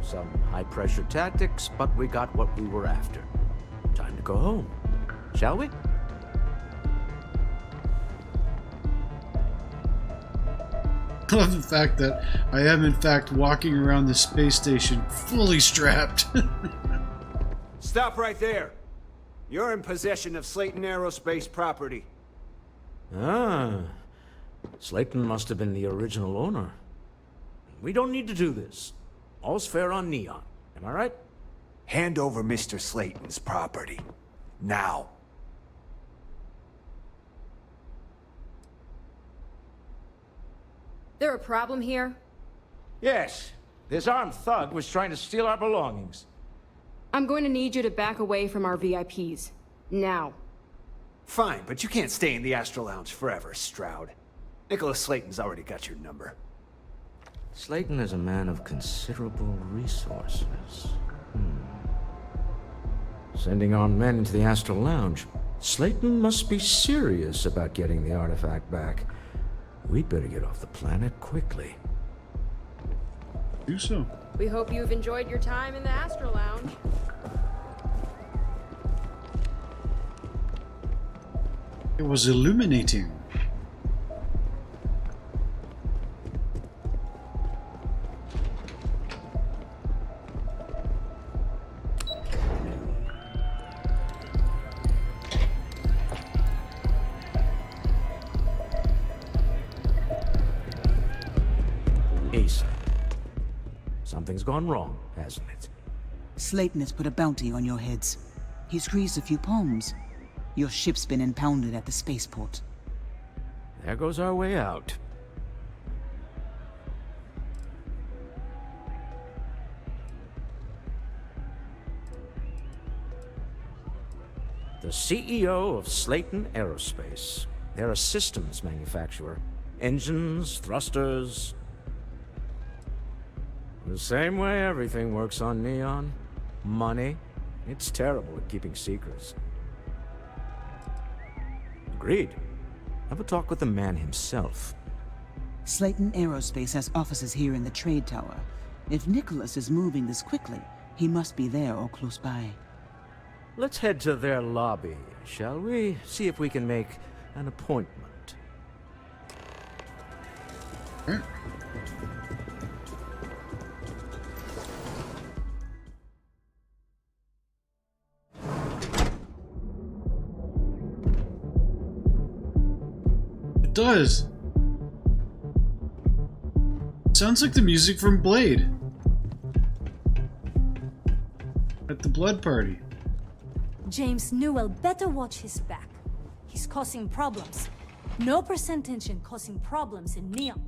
Some high-pressure tactics, but we got what we were after. Time to go home. Shall we? I love the fact that I am, in fact, walking around the space station fully strapped. Stop right there. You're in possession of Slayton Aerospace property. Ah. Slayton must have been the original owner. We don't need to do this. All's fair on Neon. Am I right? Hand over Mr. Slayton's property. Now. There a problem here? Yes. This armed thug was trying to steal our belongings. I'm going to need you to back away from our VIPs. Now. Fine, but you can't stay in the Astral Lounge forever, Stroud. Nicholas Slayton's already got your number. Slayton is a man of considerable resources. Sending armed men into the Astral Lounge. Slayton must be serious about getting the artifact back. We'd better get off the planet quickly. Do so. We hope you've enjoyed your time in the Astral Lounge. It was illuminating. Asa. Something's gone wrong, hasn't it? Slayton has put a bounty on your heads. He's greased a few palms. Your ship's been impounded at the spaceport. There goes our way out. The CEO of Slayton Aerospace. They're a systems manufacturer. Engines, thrusters. The same way everything works on Neon. Money. It's terrible at keeping secrets. Agreed. Have a talk with the man himself. Slayton Aerospace has offices here in the trade tower. If Nicholas is moving this quickly, he must be there or close by. Let's head to their lobby, shall we? See if we can make an appointment. It does. Sounds like the music from Blade. At the blood party. James Newell better watch his back. He's causing problems. No percentage in causing problems in Neon.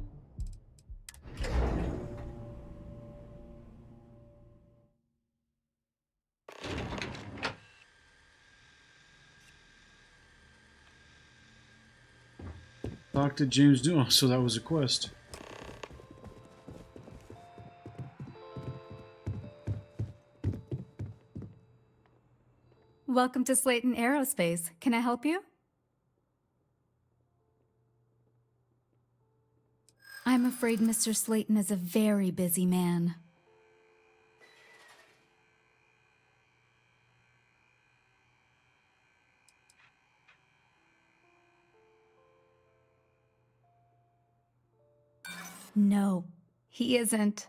Talk to James Newell, so that was a quest. Welcome to Slayton Aerospace. Can I help you? I'm afraid Mr. Slayton is a very busy man. No, he isn't.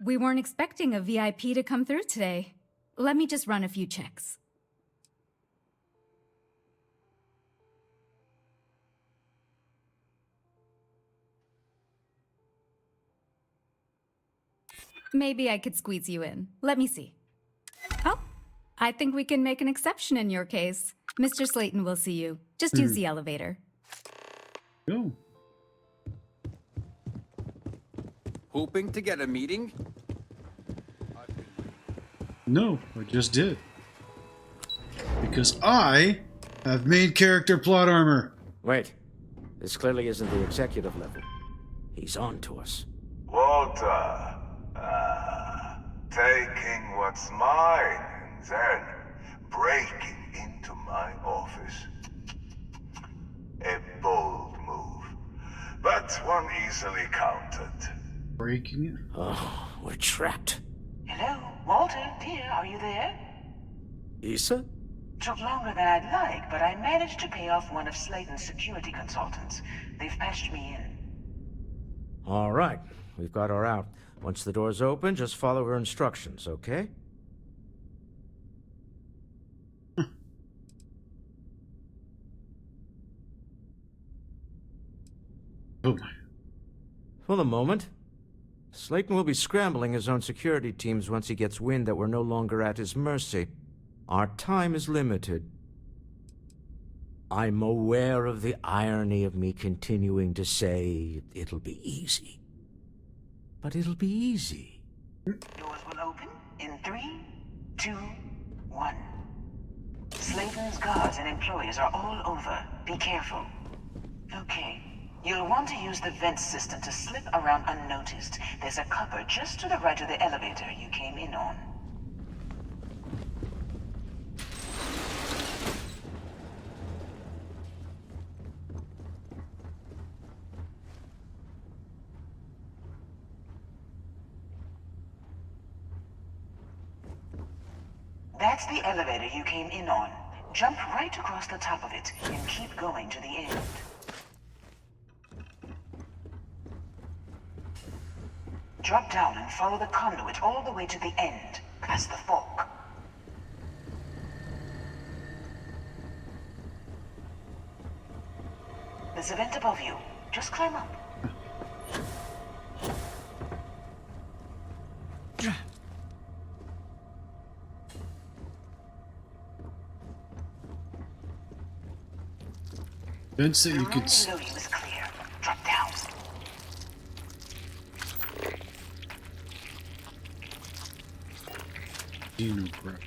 We weren't expecting a VIP to come through today. Let me just run a few checks. Maybe I could squeeze you in. Let me see. Oh, I think we can make an exception in your case. Mr. Slayton will see you. Just use the elevator. Go. Hoping to get a meeting? No, I just did. Because I have main character plot armor. Wait. This clearly isn't the executive level. He's on to us. Walter. Taking what's mine and then breaking into my office. A bold move, but one easily countered. Breaking it? Oh, we're trapped. Hello, Walter, dear, are you there? Issa? Took longer than I'd like, but I managed to pay off one of Slayton's security consultants. They've patched me in. All right. We've got her out. Once the door's open, just follow her instructions, okay? Oh my. For the moment, Slayton will be scrambling his own security teams once he gets wind that we're no longer at his mercy. Our time is limited. I'm aware of the irony of me continuing to say it'll be easy. But it'll be easy. Doors will open in 3, 2, 1. Sladen's guards and employees are all over. Be careful. Okay. You'll want to use the vent system to slip around unnoticed. There's a cupboard just to the right of the elevator you came in on. That's the elevator you came in on. Jump right across the top of it and keep going to the end. Drop down and follow the conduit all the way to the end, past the fork. There's a vent above you. Just climb up. Vents that you could. The room below you is clear. Drop down. Crap.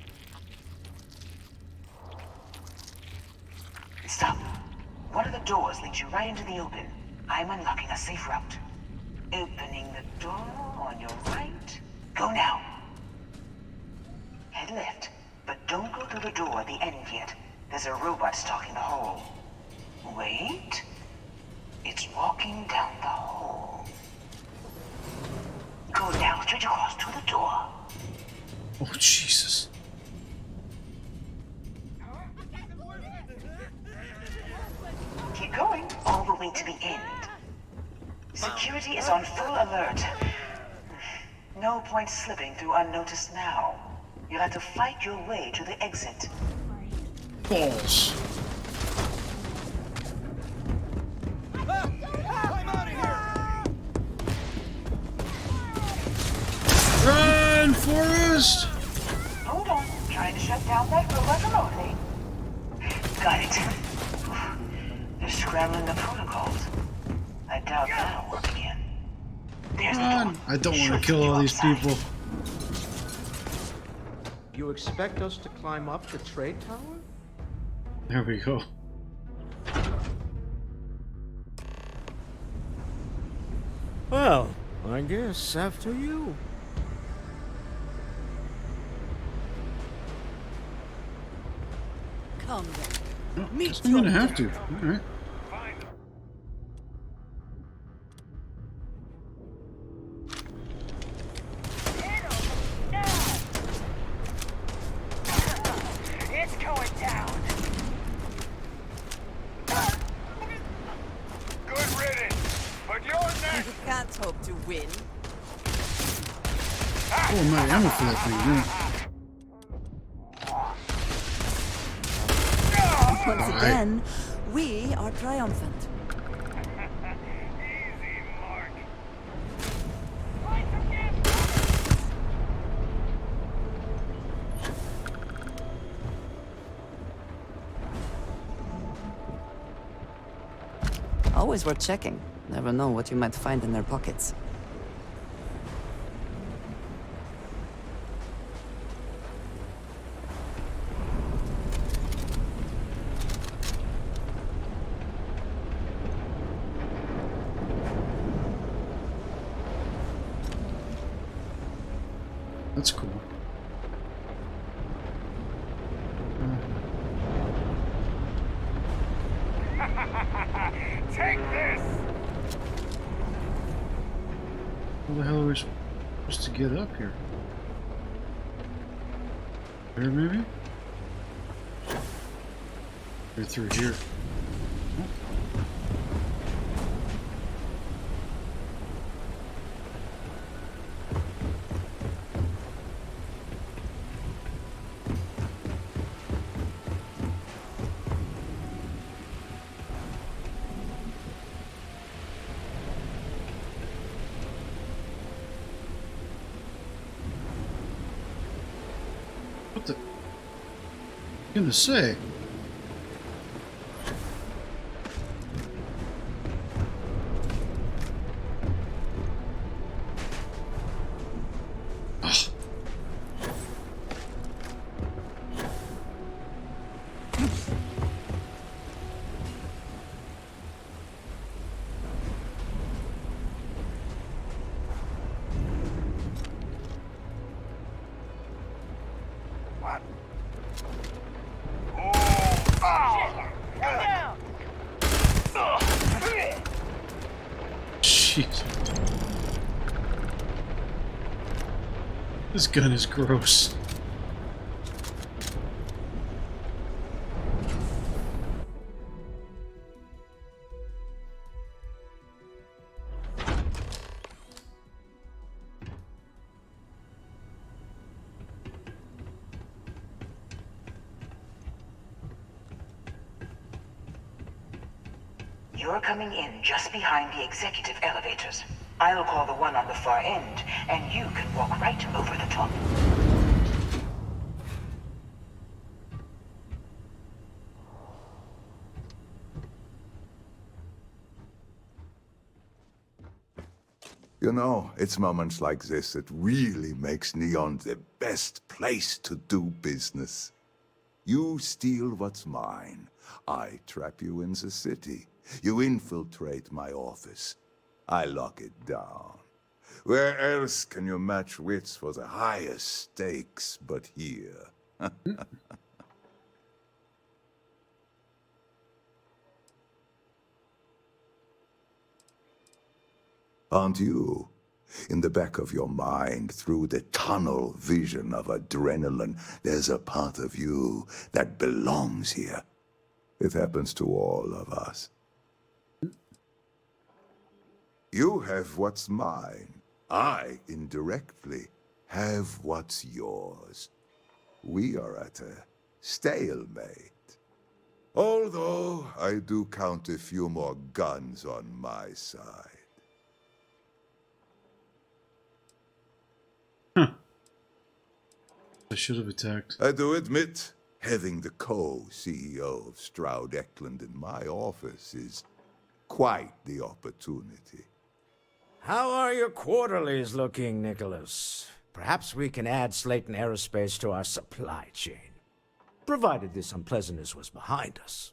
Stop. One of the doors leads you right into the open. I'm unlocking a safe route. Opening the door on your right. Go now. Head left, but don't go through the door at the end yet. There's a robot stalking the hall. Wait. It's walking down the hall. Go now, straight across to the door. Oh, Jesus. Keep going all the way to the end. Security is on full alert. No point slipping through unnoticed now. You'll have to fight your way to the exit. Balls. Run, Forrest! Hold on. Trying to shut down that robot remotely. Got it. They're scrambling the protocols. I doubt that'll work again. There's the door. I don't want to kill all these people. You expect us to climb up the trade tower? There we go. Well, I guess after you. Come then. Meet I'm gonna have to. All right. It's going down. Good riddance, but you're next. You can't hope to win. Oh, my ammo for that thing. Yeah. Once again, we are triumphant. Easy, Mark. Always worth checking. Never know what you might find in their pockets. That's cool. Take this. How the hell are we supposed to get up here? Here, maybe? Or through here. What the? I'm gonna say. that. Oh! Get down! Jeez. This gun is gross. You're coming in just behind the executive elevators. I'll call the one on the far end, and you can walk right over the top. You know, it's moments like this that really makes Neon the best place to do business. You steal what's mine. I trap you in the city. You infiltrate my office. I lock it down. Where else can you match wits for the highest stakes but here? Aren't you? In the back of your mind, through the tunnel vision of adrenaline, there's a part of you that belongs here. It happens to all of us. You have what's mine. I, indirectly, have what's yours. We are at a stalemate. Although, I do count a few more guns on my side. I should have attacked. I do admit, having the co-CEO of Stroud Eklund in my office is quite the opportunity. How are your quarterlies looking, Nicholas? Perhaps we can add Slayton Aerospace to our supply chain, provided this unpleasantness was behind us.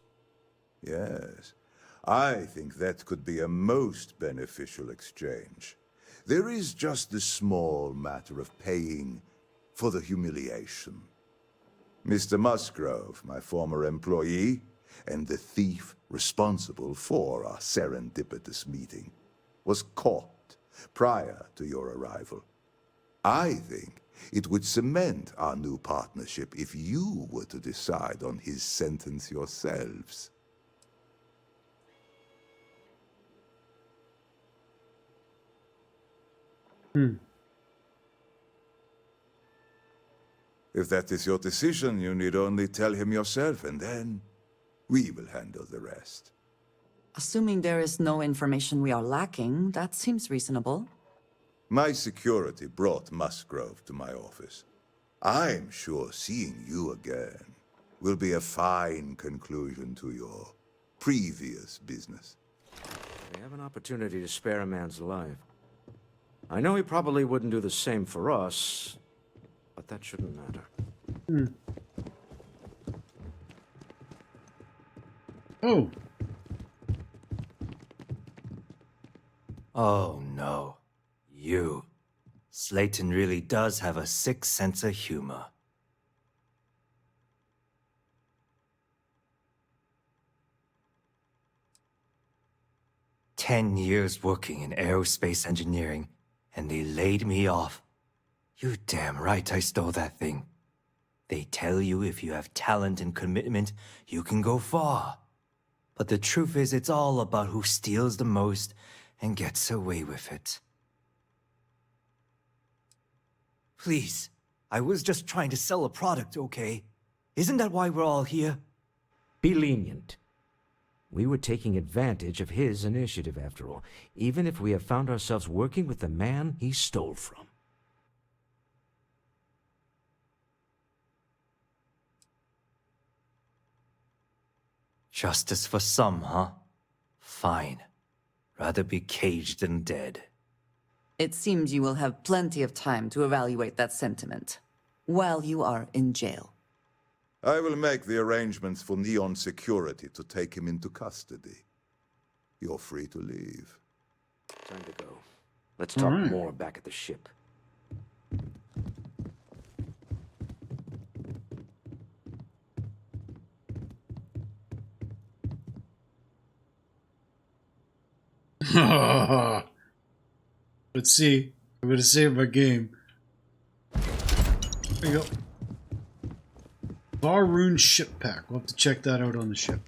Yes, I think that could be a most beneficial exchange. There is just the small matter of paying for the humiliation. Mr. Musgrove, my former employee, and the thief responsible for our serendipitous meeting, was caught prior to your arrival. I think it would cement our new partnership if you were to decide on his sentence yourselves. If that is your decision, you need only tell him yourself, and then we will handle the rest. Assuming there is no information we are lacking, that seems reasonable. My security brought Musgrove to my office. I'm sure seeing you again will be a fine conclusion to your previous business. We have an opportunity to spare a man's life. I know he probably wouldn't do the same for us, but that shouldn't matter. Oh. Oh no. You. Slayton really does have a sick sense of humor. "10 years working in aerospace engineering, and they laid me off. You damn right I stole that thing. They tell you if you have talent and commitment, you can go far. But the truth is, it's all about who steals the most and gets away with it. Please, I was just trying to sell a product, okay? Isn't that why we're all here?" Be lenient. We were taking advantage of his initiative, after all, even if we have found ourselves working with the man he stole from. Justice for some, huh? Fine. Rather be caged than dead. It seems you will have plenty of time to evaluate that sentiment while you are in jail. I will make the arrangements for Neon Security to take him into custody. You're free to leave. Time to go. Let's talk more back at the ship. Let's see. I'm gonna save my game. There you go. Varun ship pack. We'll have to check that out on the ship.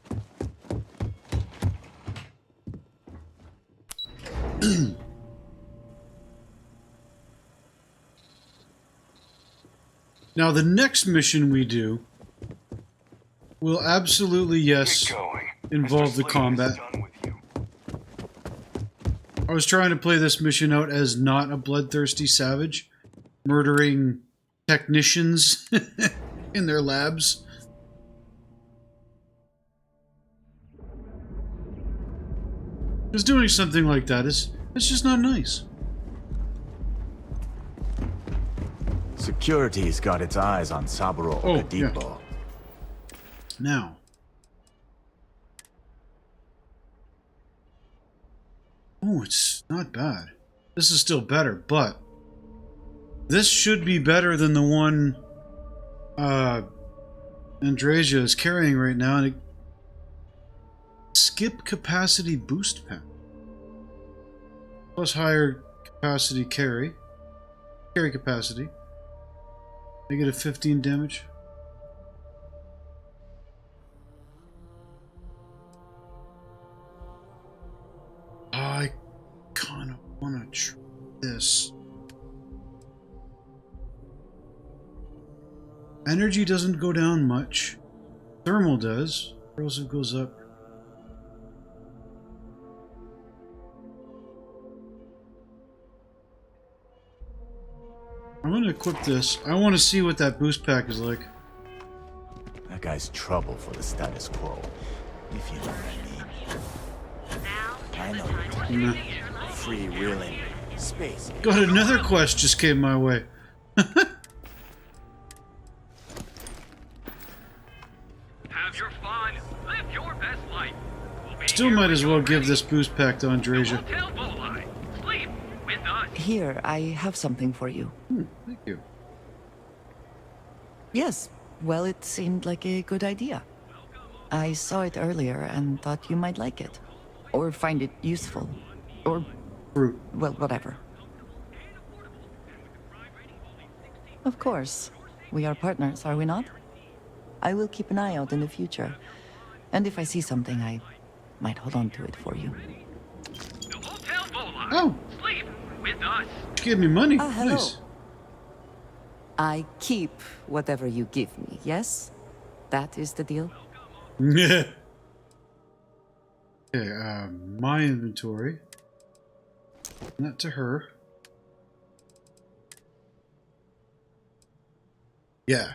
Now the next mission we do will absolutely, yes, involve the combat. I was trying to play this mission out as not a bloodthirsty savage, murdering technicians in their labs. Just doing something like that is it's just not nice. Security's got its eyes on Saburo Oladipo. Yeah. Now. Oh, it's not bad. This is still better, but this should be better than the one Andresia is carrying right now. And skip capacity boost pack. Plus higher capacity carry capacity. Negative 15 damage. I kind of want to try this. Energy doesn't go down much. Thermal does. Corrosive goes up. I'm going to equip this. I want to see what that boost pack is like. That guy's trouble for the status quo, if you know what I mean. I know you're talking about freewheeling space. God, another quest just came my way. Have your fun. Live your best life. Still might as well give this boost pack to Andresia. Here, I have something for you. Thank you. Yes, well, it seemed like a good idea. I saw it earlier and thought you might like it. Or find it useful. Or, well, whatever. Of course. We are partners, are we not? I will keep an eye out in the future. And if I see something, I might hold on to it for you. Oh! With us. Give me money. Hello. Nice. I keep whatever you give me, yes? That is the deal? Yeah. Okay, my inventory. Not to her. Yeah.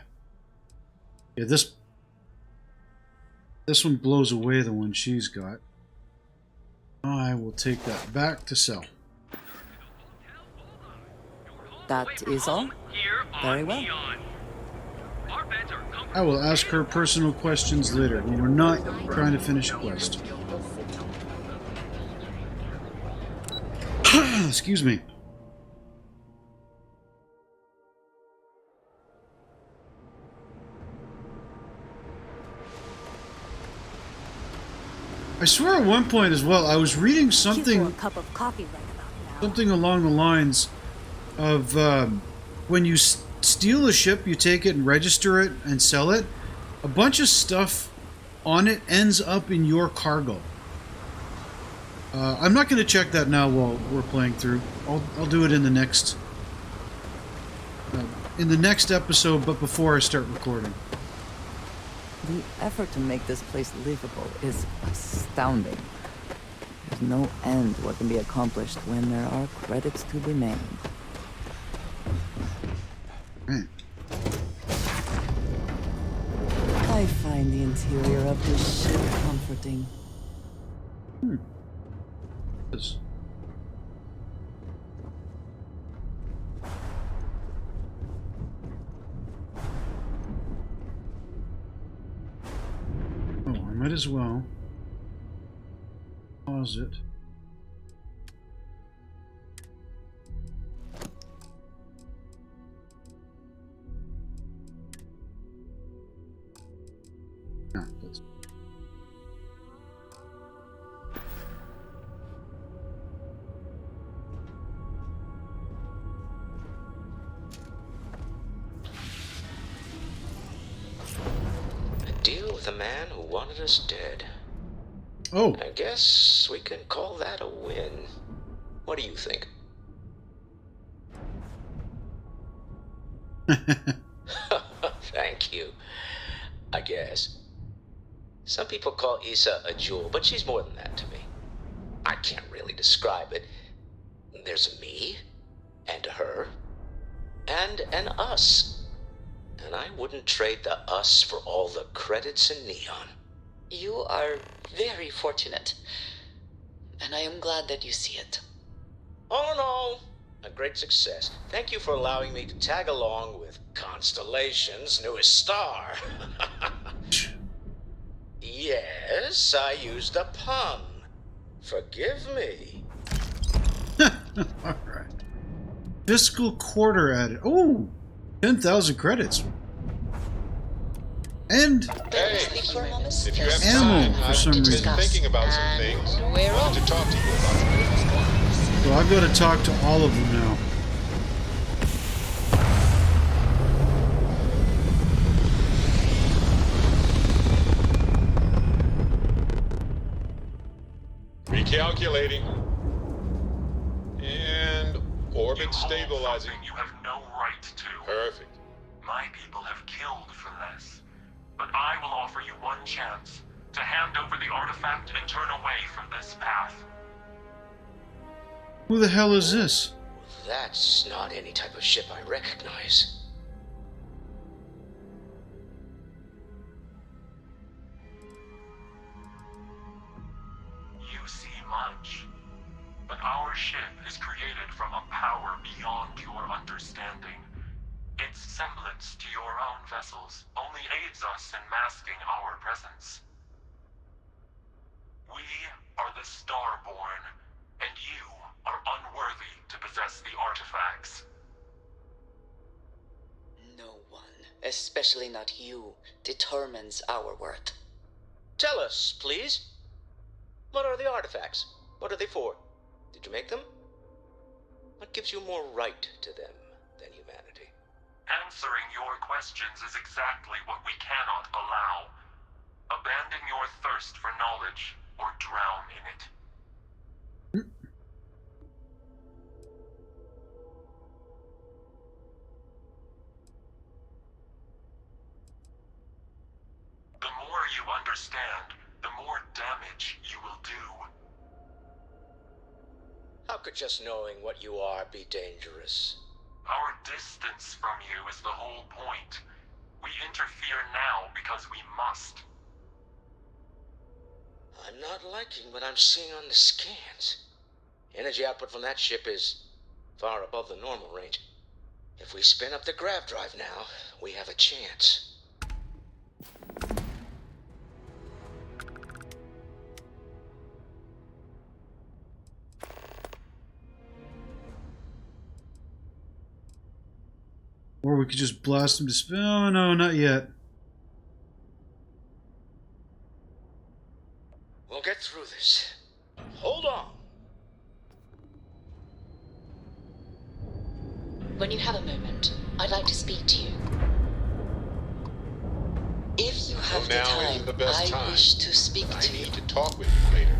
Yeah, this one blows away the one she's got. I will take that back to sell. That is all? Very well. I will ask her personal questions later when we're not trying to finish a quest. Excuse me. I swear at one point as well, I was reading something, a cup of coffee right about now. something along the lines of when you steal a ship, you take it and register it and sell it, a bunch of stuff on it ends up in your cargo. I'm not going to check that now while we're playing through. I'll do it in the next episode, but before I start recording. The effort to make this place livable is astounding. There's no end what can be accomplished when there are credits to be made. I find the interior of this ship comforting. Yes. Oh, I might as well pause it. No, that's the man who wanted us dead. Oh. I guess we can call that a win. What do you think? Thank you. I guess. Some people call Issa a jewel, but she's more than that to me. I can't really describe it. There's a me, and a her, and an us. And I wouldn't trade the us for all the credits in Neon. You are very fortunate. And I am glad that you see it. All in all, a great success. Thank you for allowing me to tag along with Constellation's newest star. Yes, I used a pun. Forgive me. Alright. Fiscal quarter added. Oh! 10,000 credits. And If you have ammo time, for some I've been reason. thinking about some things. I wanted to talk to you about it. So I've got to talk to all of them now. Recalculating. And orbit stabilizing. You have no right to. Perfect. My people have killed for less. But I will offer you one chance to hand over the artifact and turn away from this path. Who the hell is this? That's not any type of ship I recognize. You see much. But our ship is created from a power beyond your understanding. Its semblance to your own vessels only aids us in masking our presence. We are the Starborn, and you are unworthy to possess the artifacts. No one, especially not you, determines our worth. Tell us, please. What are the artifacts? What are they for? Did you make them? What gives you more right to them than humanity? Answering your questions is exactly what we cannot allow. Abandon your thirst for knowledge, or drown in it. The more you understand, the more damage you will do. How could just knowing what you are be dangerous? Our distance from you is the whole point. We interfere now because we must. I'm not liking what I'm seeing on the scans. Energy output from that ship is far above the normal range. If we spin up the grav drive now, we have a chance. Or we could just blast him to spin. Oh no, not yet. We'll get through this. Hold on. When you have a moment, I'd like to speak to you. If you have the Now time, isn't the best I time. wish to speak I to need you. to talk with you later.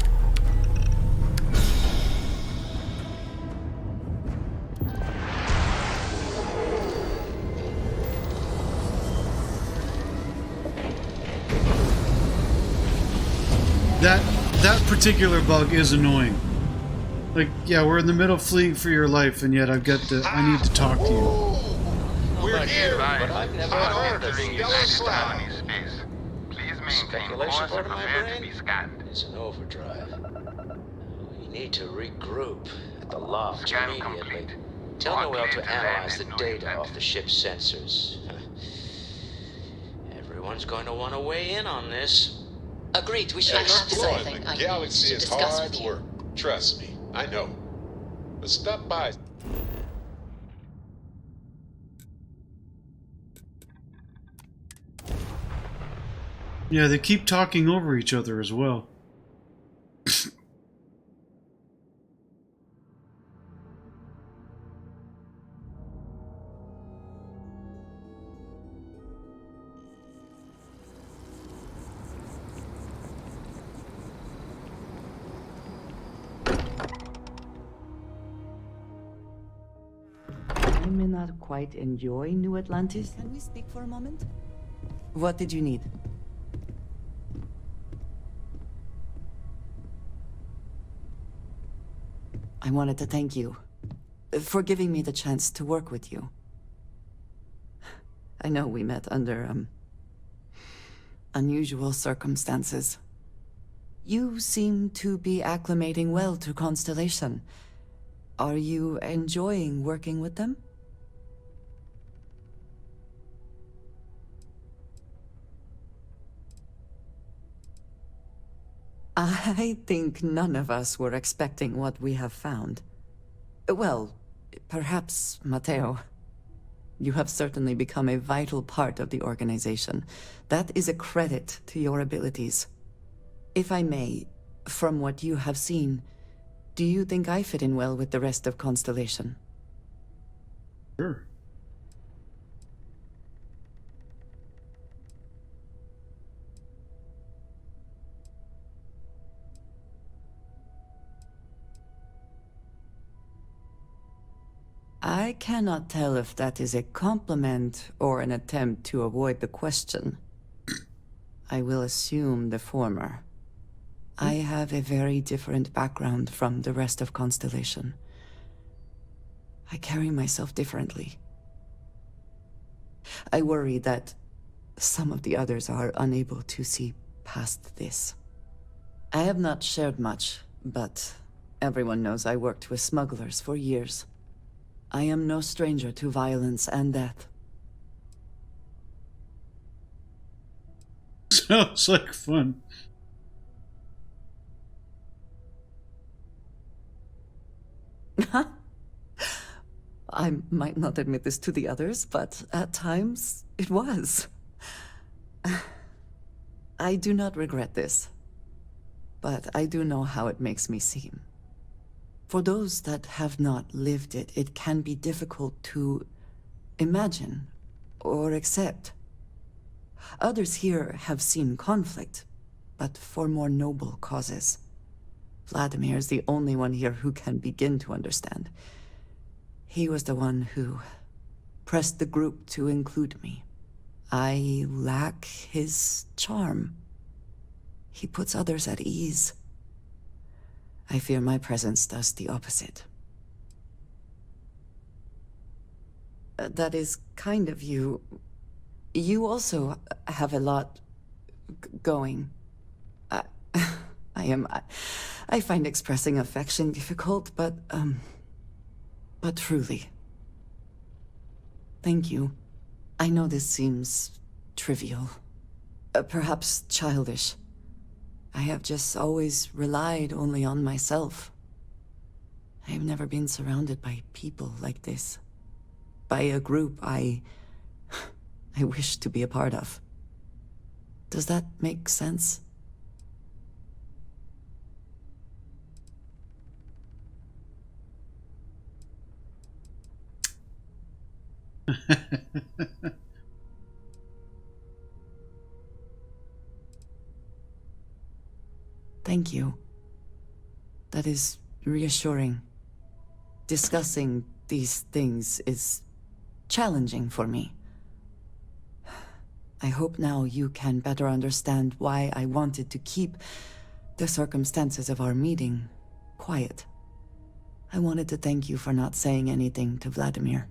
That particular bug is annoying. Like, yeah, we're in the middle of fleeing for your life, and yet I need to talk to you. We're here, but I've never heard of Stellar Slab. Speculation part of my brain is an overdrive. We need to regroup at the loft immediately. Tell Noel to analyze the data off the ship's sensors. Everyone's going to want to weigh in on this. Agreed, we shall have something The I need galaxy to is discuss hard with you. work. Trust me, I know. But stop by. Yeah, they keep talking over each other as well. not quite enjoy New Atlantis? Can we speak for a moment? What did you need? I wanted to thank you for giving me the chance to work with you. I know we met under, unusual circumstances. You seem to be acclimating well to Constellation. Are you enjoying working with them? I think none of us were expecting what we have found. Well, perhaps Matteo. You have certainly become a vital part of the organization. That is a credit to your abilities. If I may, from what you have seen, do you think I fit in well with the rest of Constellation? Sure. I cannot tell if that is a compliment or an attempt to avoid the question. I will assume the former. I have a very different background from the rest of Constellation. I carry myself differently. I worry that some of the others are unable to see past this. I have not shared much, but everyone knows I worked with smugglers for years. I am no stranger to violence and death. Sounds like fun. I might not admit this to the others, but at times it was. I do not regret this, but I do know how it makes me seem. For those that have not lived it, it can be difficult to imagine or accept. Others here have seen conflict, but for more noble causes. Vladimir is the only one here who can begin to understand. He was the one who pressed the group to include me. I lack his charm. He puts others at ease. I fear my presence does the opposite. That is kind of you. You also have a lot going. I find expressing affection difficult, but truly. Thank you. I know this seems trivial, perhaps childish. I have just always relied only on myself. I have never been surrounded by people like this. By a group I wish to be a part of. Does that make sense? Thank you. That is reassuring. Discussing these things is challenging for me. I hope now you can better understand why I wanted to keep the circumstances of our meeting quiet. I wanted to thank you for not saying anything to Vladimir.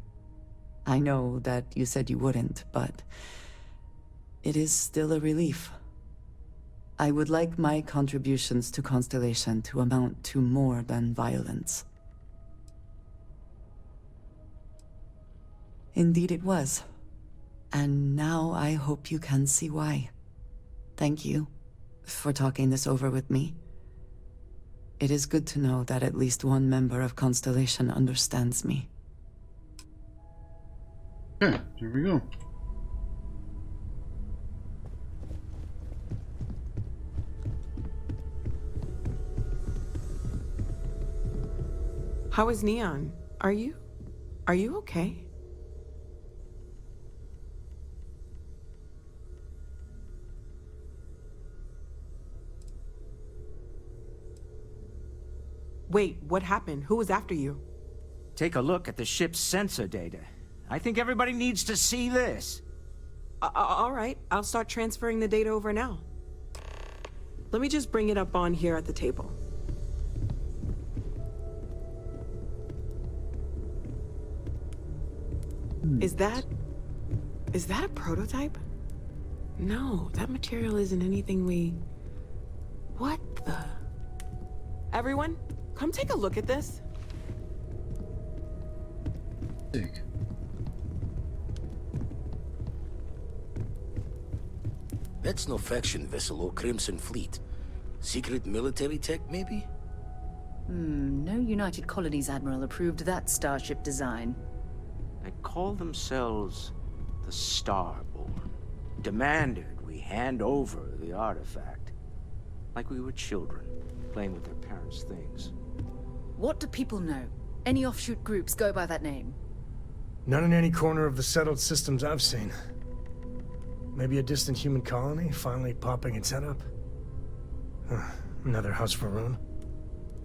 I know that you said you wouldn't, but it is still a relief. I would like my contributions to Constellation to amount to more than violence. Indeed it was. And now I hope you can see why. Thank you for talking this over with me. It is good to know that at least one member of Constellation understands me. Okay, here we go. How is Neon? Are you okay? Wait, what happened? Who was after you? Take a look at the ship's sensor data. I think everybody needs to see this. All right, I'll start transferring the data over now. Let me just bring it up on here at the table. Is that a prototype? No, that material isn't anything we... What the... Everyone, come take a look at this. Sick. That's no faction vessel or Crimson Fleet. Secret military tech, maybe? No United Colonies Admiral approved that starship design. They call themselves the Starborn. Demanded we hand over the artifact. Like we were children, playing with their parents' things. What do people know? Any offshoot groups go by that name? None in any corner of the settled systems I've seen. Maybe a distant human colony finally popping its head up? Another house for Rune?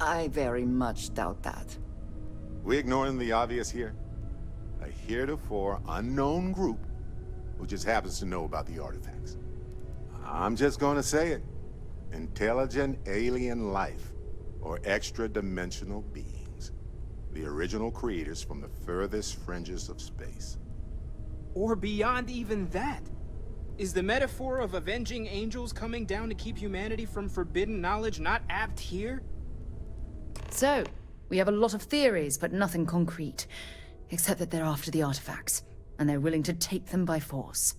I very much doubt that. We ignoring the obvious here? A heretofore unknown group who just happens to know about the artifacts. I'm just gonna say it. Intelligent alien life, or extra-dimensional beings. The original creators from the furthest fringes of space. Or beyond even that. Is the metaphor of avenging angels coming down to keep humanity from forbidden knowledge not apt here? So, we have a lot of theories, but nothing concrete. Except that they're after the artifacts, and they're willing to take them by force.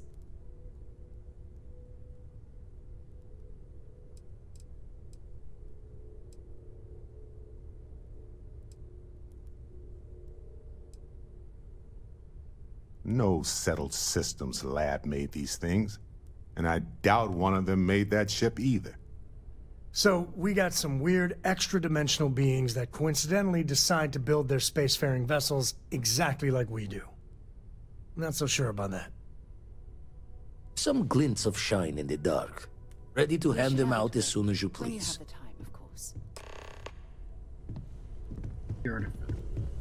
No settled systems lab made these things, and I doubt one of them made that ship either. So, we got some weird extra-dimensional beings that coincidentally decide to build their spacefaring vessels exactly like we do. Not so sure about that. Some glints of shine in the dark. Ready to hand them out as soon as you please. When you have the time, of course.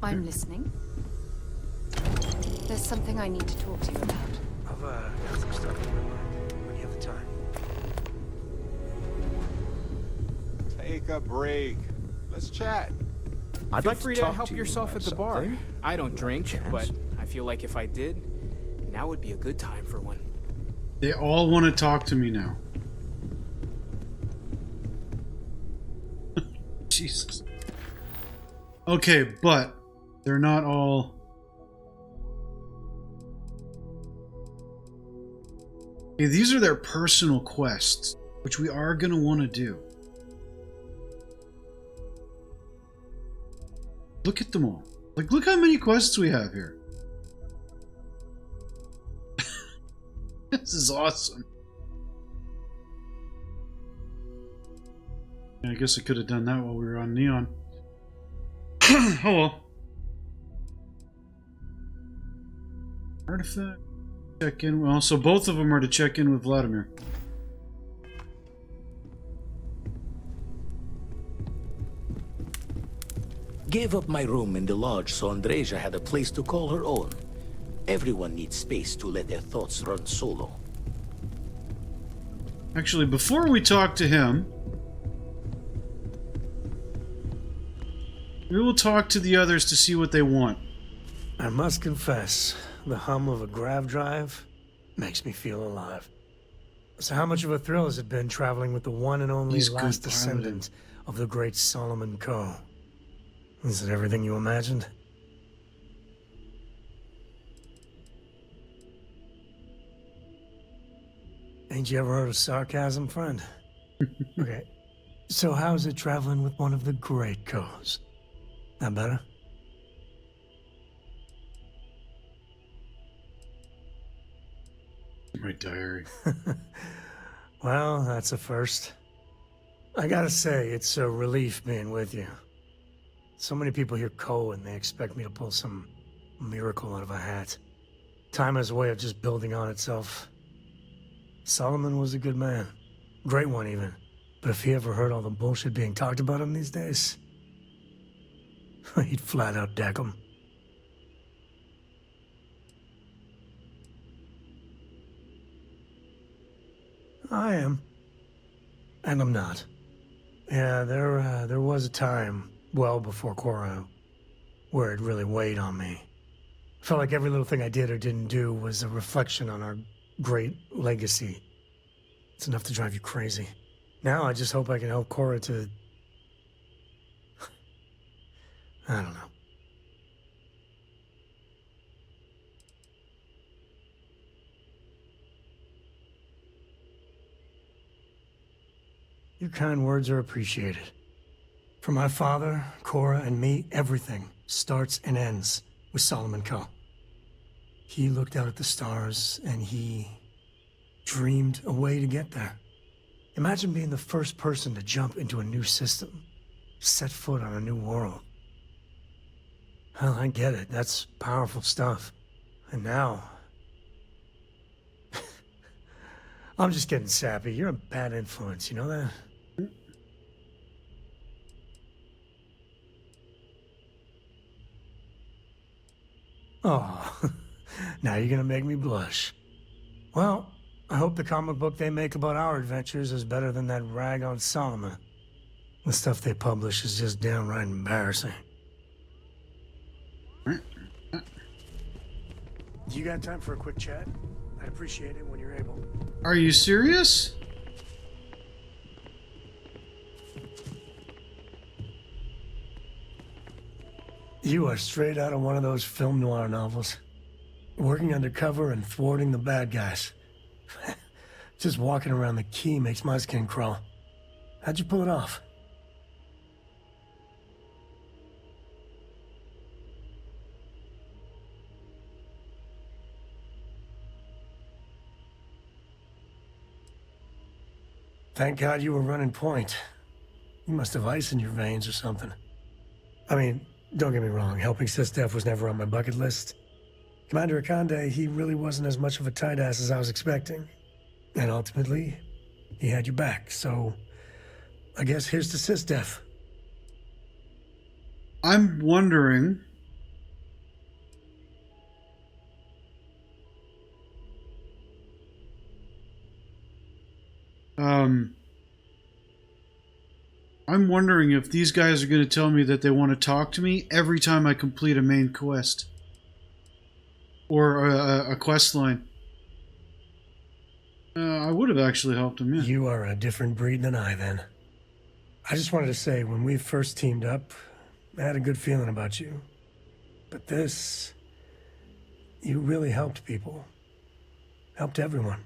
I'm listening. There's something I need to talk to you about. I've got some stuff in my mind. When you have the time. Take a break. Let's chat. Feel free to help yourself at the bar. I don't drink, but I feel like if I did, now would be a good time for one. They all want to talk to me now. Jesus. Okay, but they're not all... Okay, these are their personal quests, which we are going to want to do. Look at them all. Like, look how many quests we have here. This is awesome. Yeah, I guess I could have done that while we were on Neon. Oh well. Artifact. Check in. Well, so both of them are to check in with Vladimir. Gave up my room in the lodge so Andreja had a place to call her own. Everyone needs space to let their thoughts run solo. Actually, before we talk to him, we will talk to the others to see what they want. I must confess, the hum of a grav drive makes me feel alive. So how much of a thrill has it been traveling with the one and only last descendant of the great Solomon Coe? Is it everything you imagined? Ain't you ever heard of sarcasm, friend? Okay, so how's it traveling with one of the great Coes? That better? My diary. Well, that's a first. I gotta say, it's a relief being with you. So many people hear Coe and they expect me to pull some miracle out of a hat. Time has a way of just building on itself. Solomon was a good man. Great one, even. But if he ever heard all the bullshit being talked about him these days, he'd flat out deck him. I am. And I'm not. Yeah, there was a time, well before Cora, where it really weighed on me. I felt like every little thing I did or didn't do was a reflection on our great legacy. It's enough to drive you crazy. Now I just hope I can help Cora to... I don't know. Your kind words are appreciated. For my father, Cora, and me, everything starts and ends with Solomon Coe. He looked out at the stars, and he dreamed a way to get there. Imagine being the first person to jump into a new system, set foot on a new world. Well, I get it. That's powerful stuff. And now... I'm just getting sappy. You're a bad influence, you know that? Oh, now you're gonna make me blush. Well, I hope the comic book they make about our adventures is better than that rag on Solomon. The stuff they publish is just downright embarrassing. You got time for a quick chat? I'd appreciate it when you're able. Are you serious? You are straight out of one of those film noir novels. Working undercover and thwarting the bad guys. Just walking around the key makes my skin crawl. How'd you pull it off? Thank God you were running point. You must have ice in your veins or something. I mean, don't get me wrong, helping SysDef was never on my bucket list. Commander Akande, he really wasn't as much of a tight ass as I was expecting. And ultimately, he had your back, so I guess here's to SysDef. I'm wondering... I'm wondering if these guys are going to tell me that they want to talk to me every time I complete a main quest. Or a quest line. I would have actually helped them, yeah. You are a different breed than I, then. I just wanted to say, when we first teamed up, I had a good feeling about you. But this... You really helped people. Helped everyone.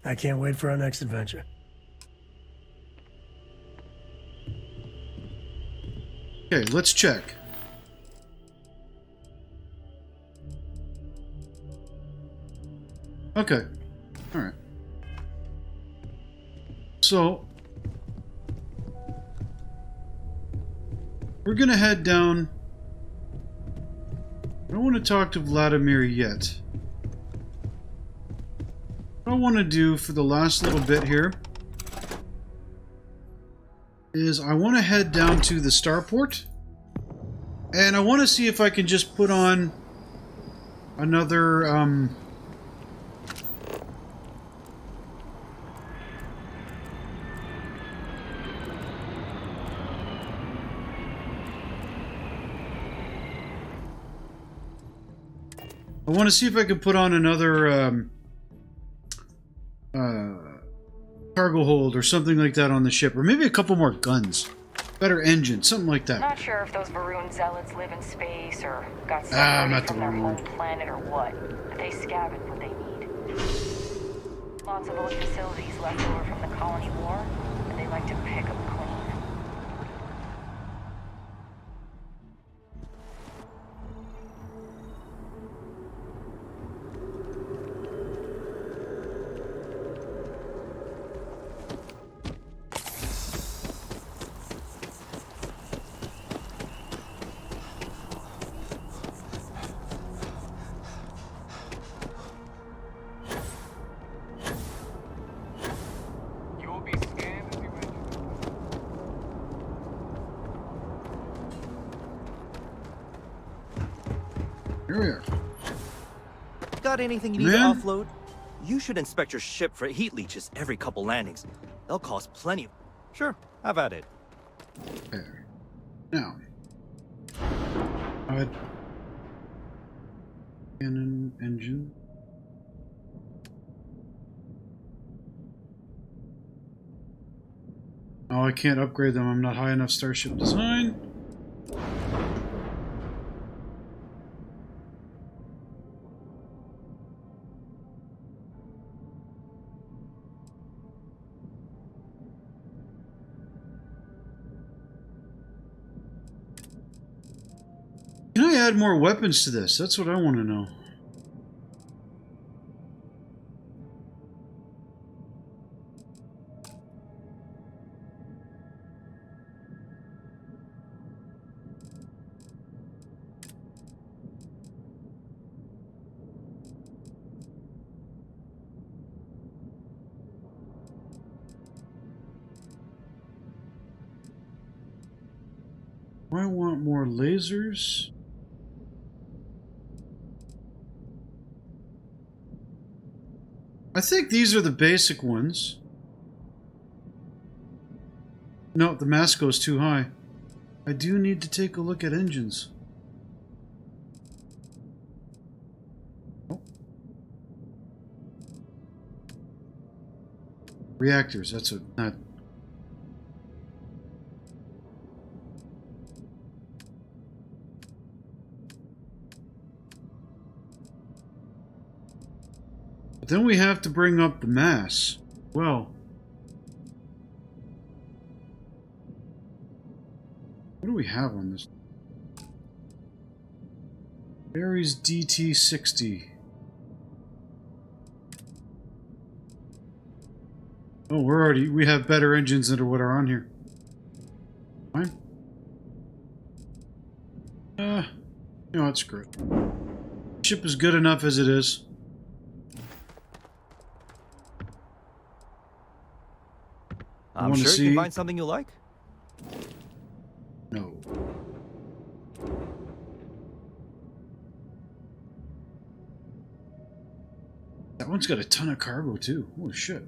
I can't wait for our next adventure. Okay, let's check. Okay. Alright. So... we're gonna head down... I don't want to talk to Vladimir yet. What I want to do for the last little bit here is I want to head down to the starport, and I want to see if I can just put on another I want to see if I can put on another cargo hold or something like that on the ship, or maybe a couple more guns, better engine, something like that. Not sure if those Varun zealots live in space or got I'm separated not from their the home one. planet or what, but they scavenge what they need. Lots of old facilities left over from the colony war, and they like to pick them clean. Here we are. Got anything you need Man. to offload? You should inspect your ship for heat leeches every couple landings. They'll cause plenty of... Sure, have at it. There. Now. Cannon engine. Oh, I can't upgrade them. I'm not high enough starship design. Can I add more weapons to this? That's what I want to know. I want more lasers. I think these are the basic ones. No, the mass goes too high. I do need to take a look at engines. Oh. Reactors, that's what, not... But then we have to bring up the mass. Well, what do we have on this? Barry's DT-60. Oh, we have better engines than what are on here. Fine. You know what, screw it. Ship is good enough as it is. I'm sure you can find something you like. No. That one's got a ton of cargo too. Holy shit.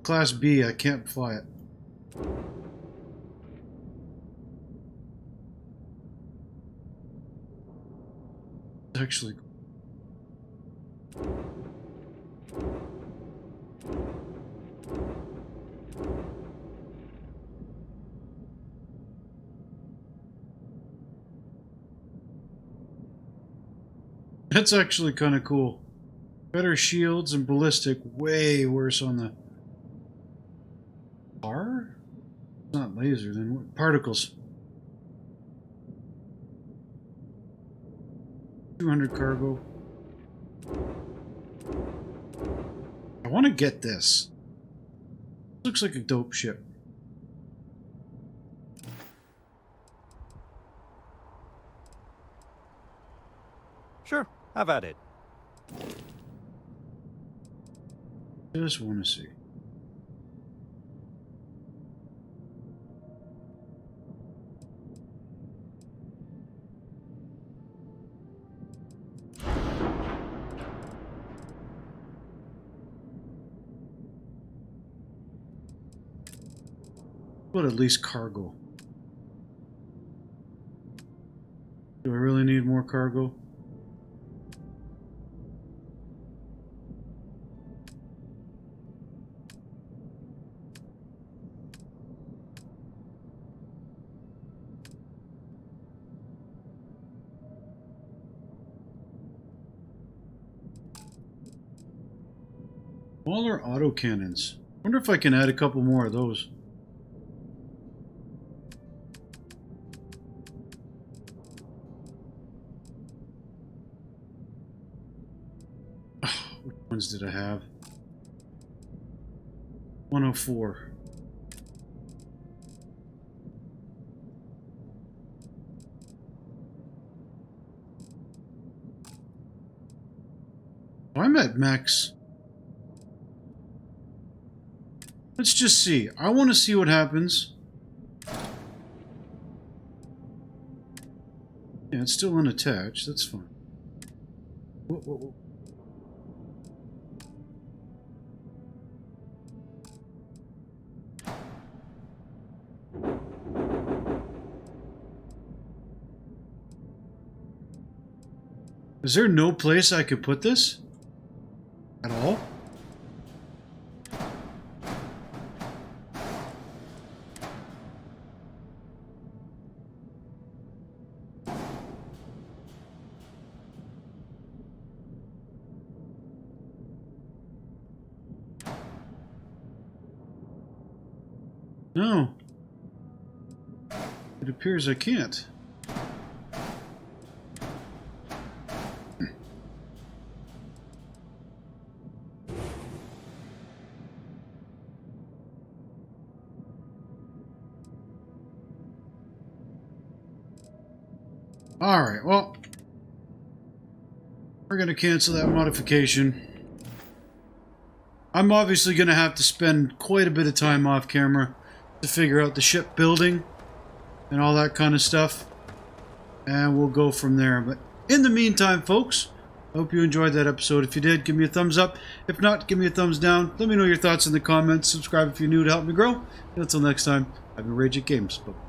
Class B, I can't fly it. Actually. That's actually kind of cool. Better shields and ballistic, way worse on the bar? It's not laser, then what? Particles. 200 cargo. I want to get this. Looks like a dope ship. Sure, have at it. Just want to see. But at least cargo. Do I really need more cargo? Smaller autocannons. Wonder if I can add a couple more of those. Which ones did I have? 104. Oh, I'm at max. Let's just see. I want to see what happens. Yeah, it's still unattached. That's fine. Whoa, whoa, whoa. Is there no place I could put this? At all? No. It appears I can't. Alright, well, we're going to cancel that modification. I'm obviously going to have to spend quite a bit of time off camera to figure out the ship building and all that kind of stuff. And we'll go from there. But in the meantime, folks, I hope you enjoyed that episode. If you did, give me a thumbs up. If not, give me a thumbs down. Let me know your thoughts in the comments. Subscribe if you're new to help me grow. And until next time, I've been Rage at Games. Bye.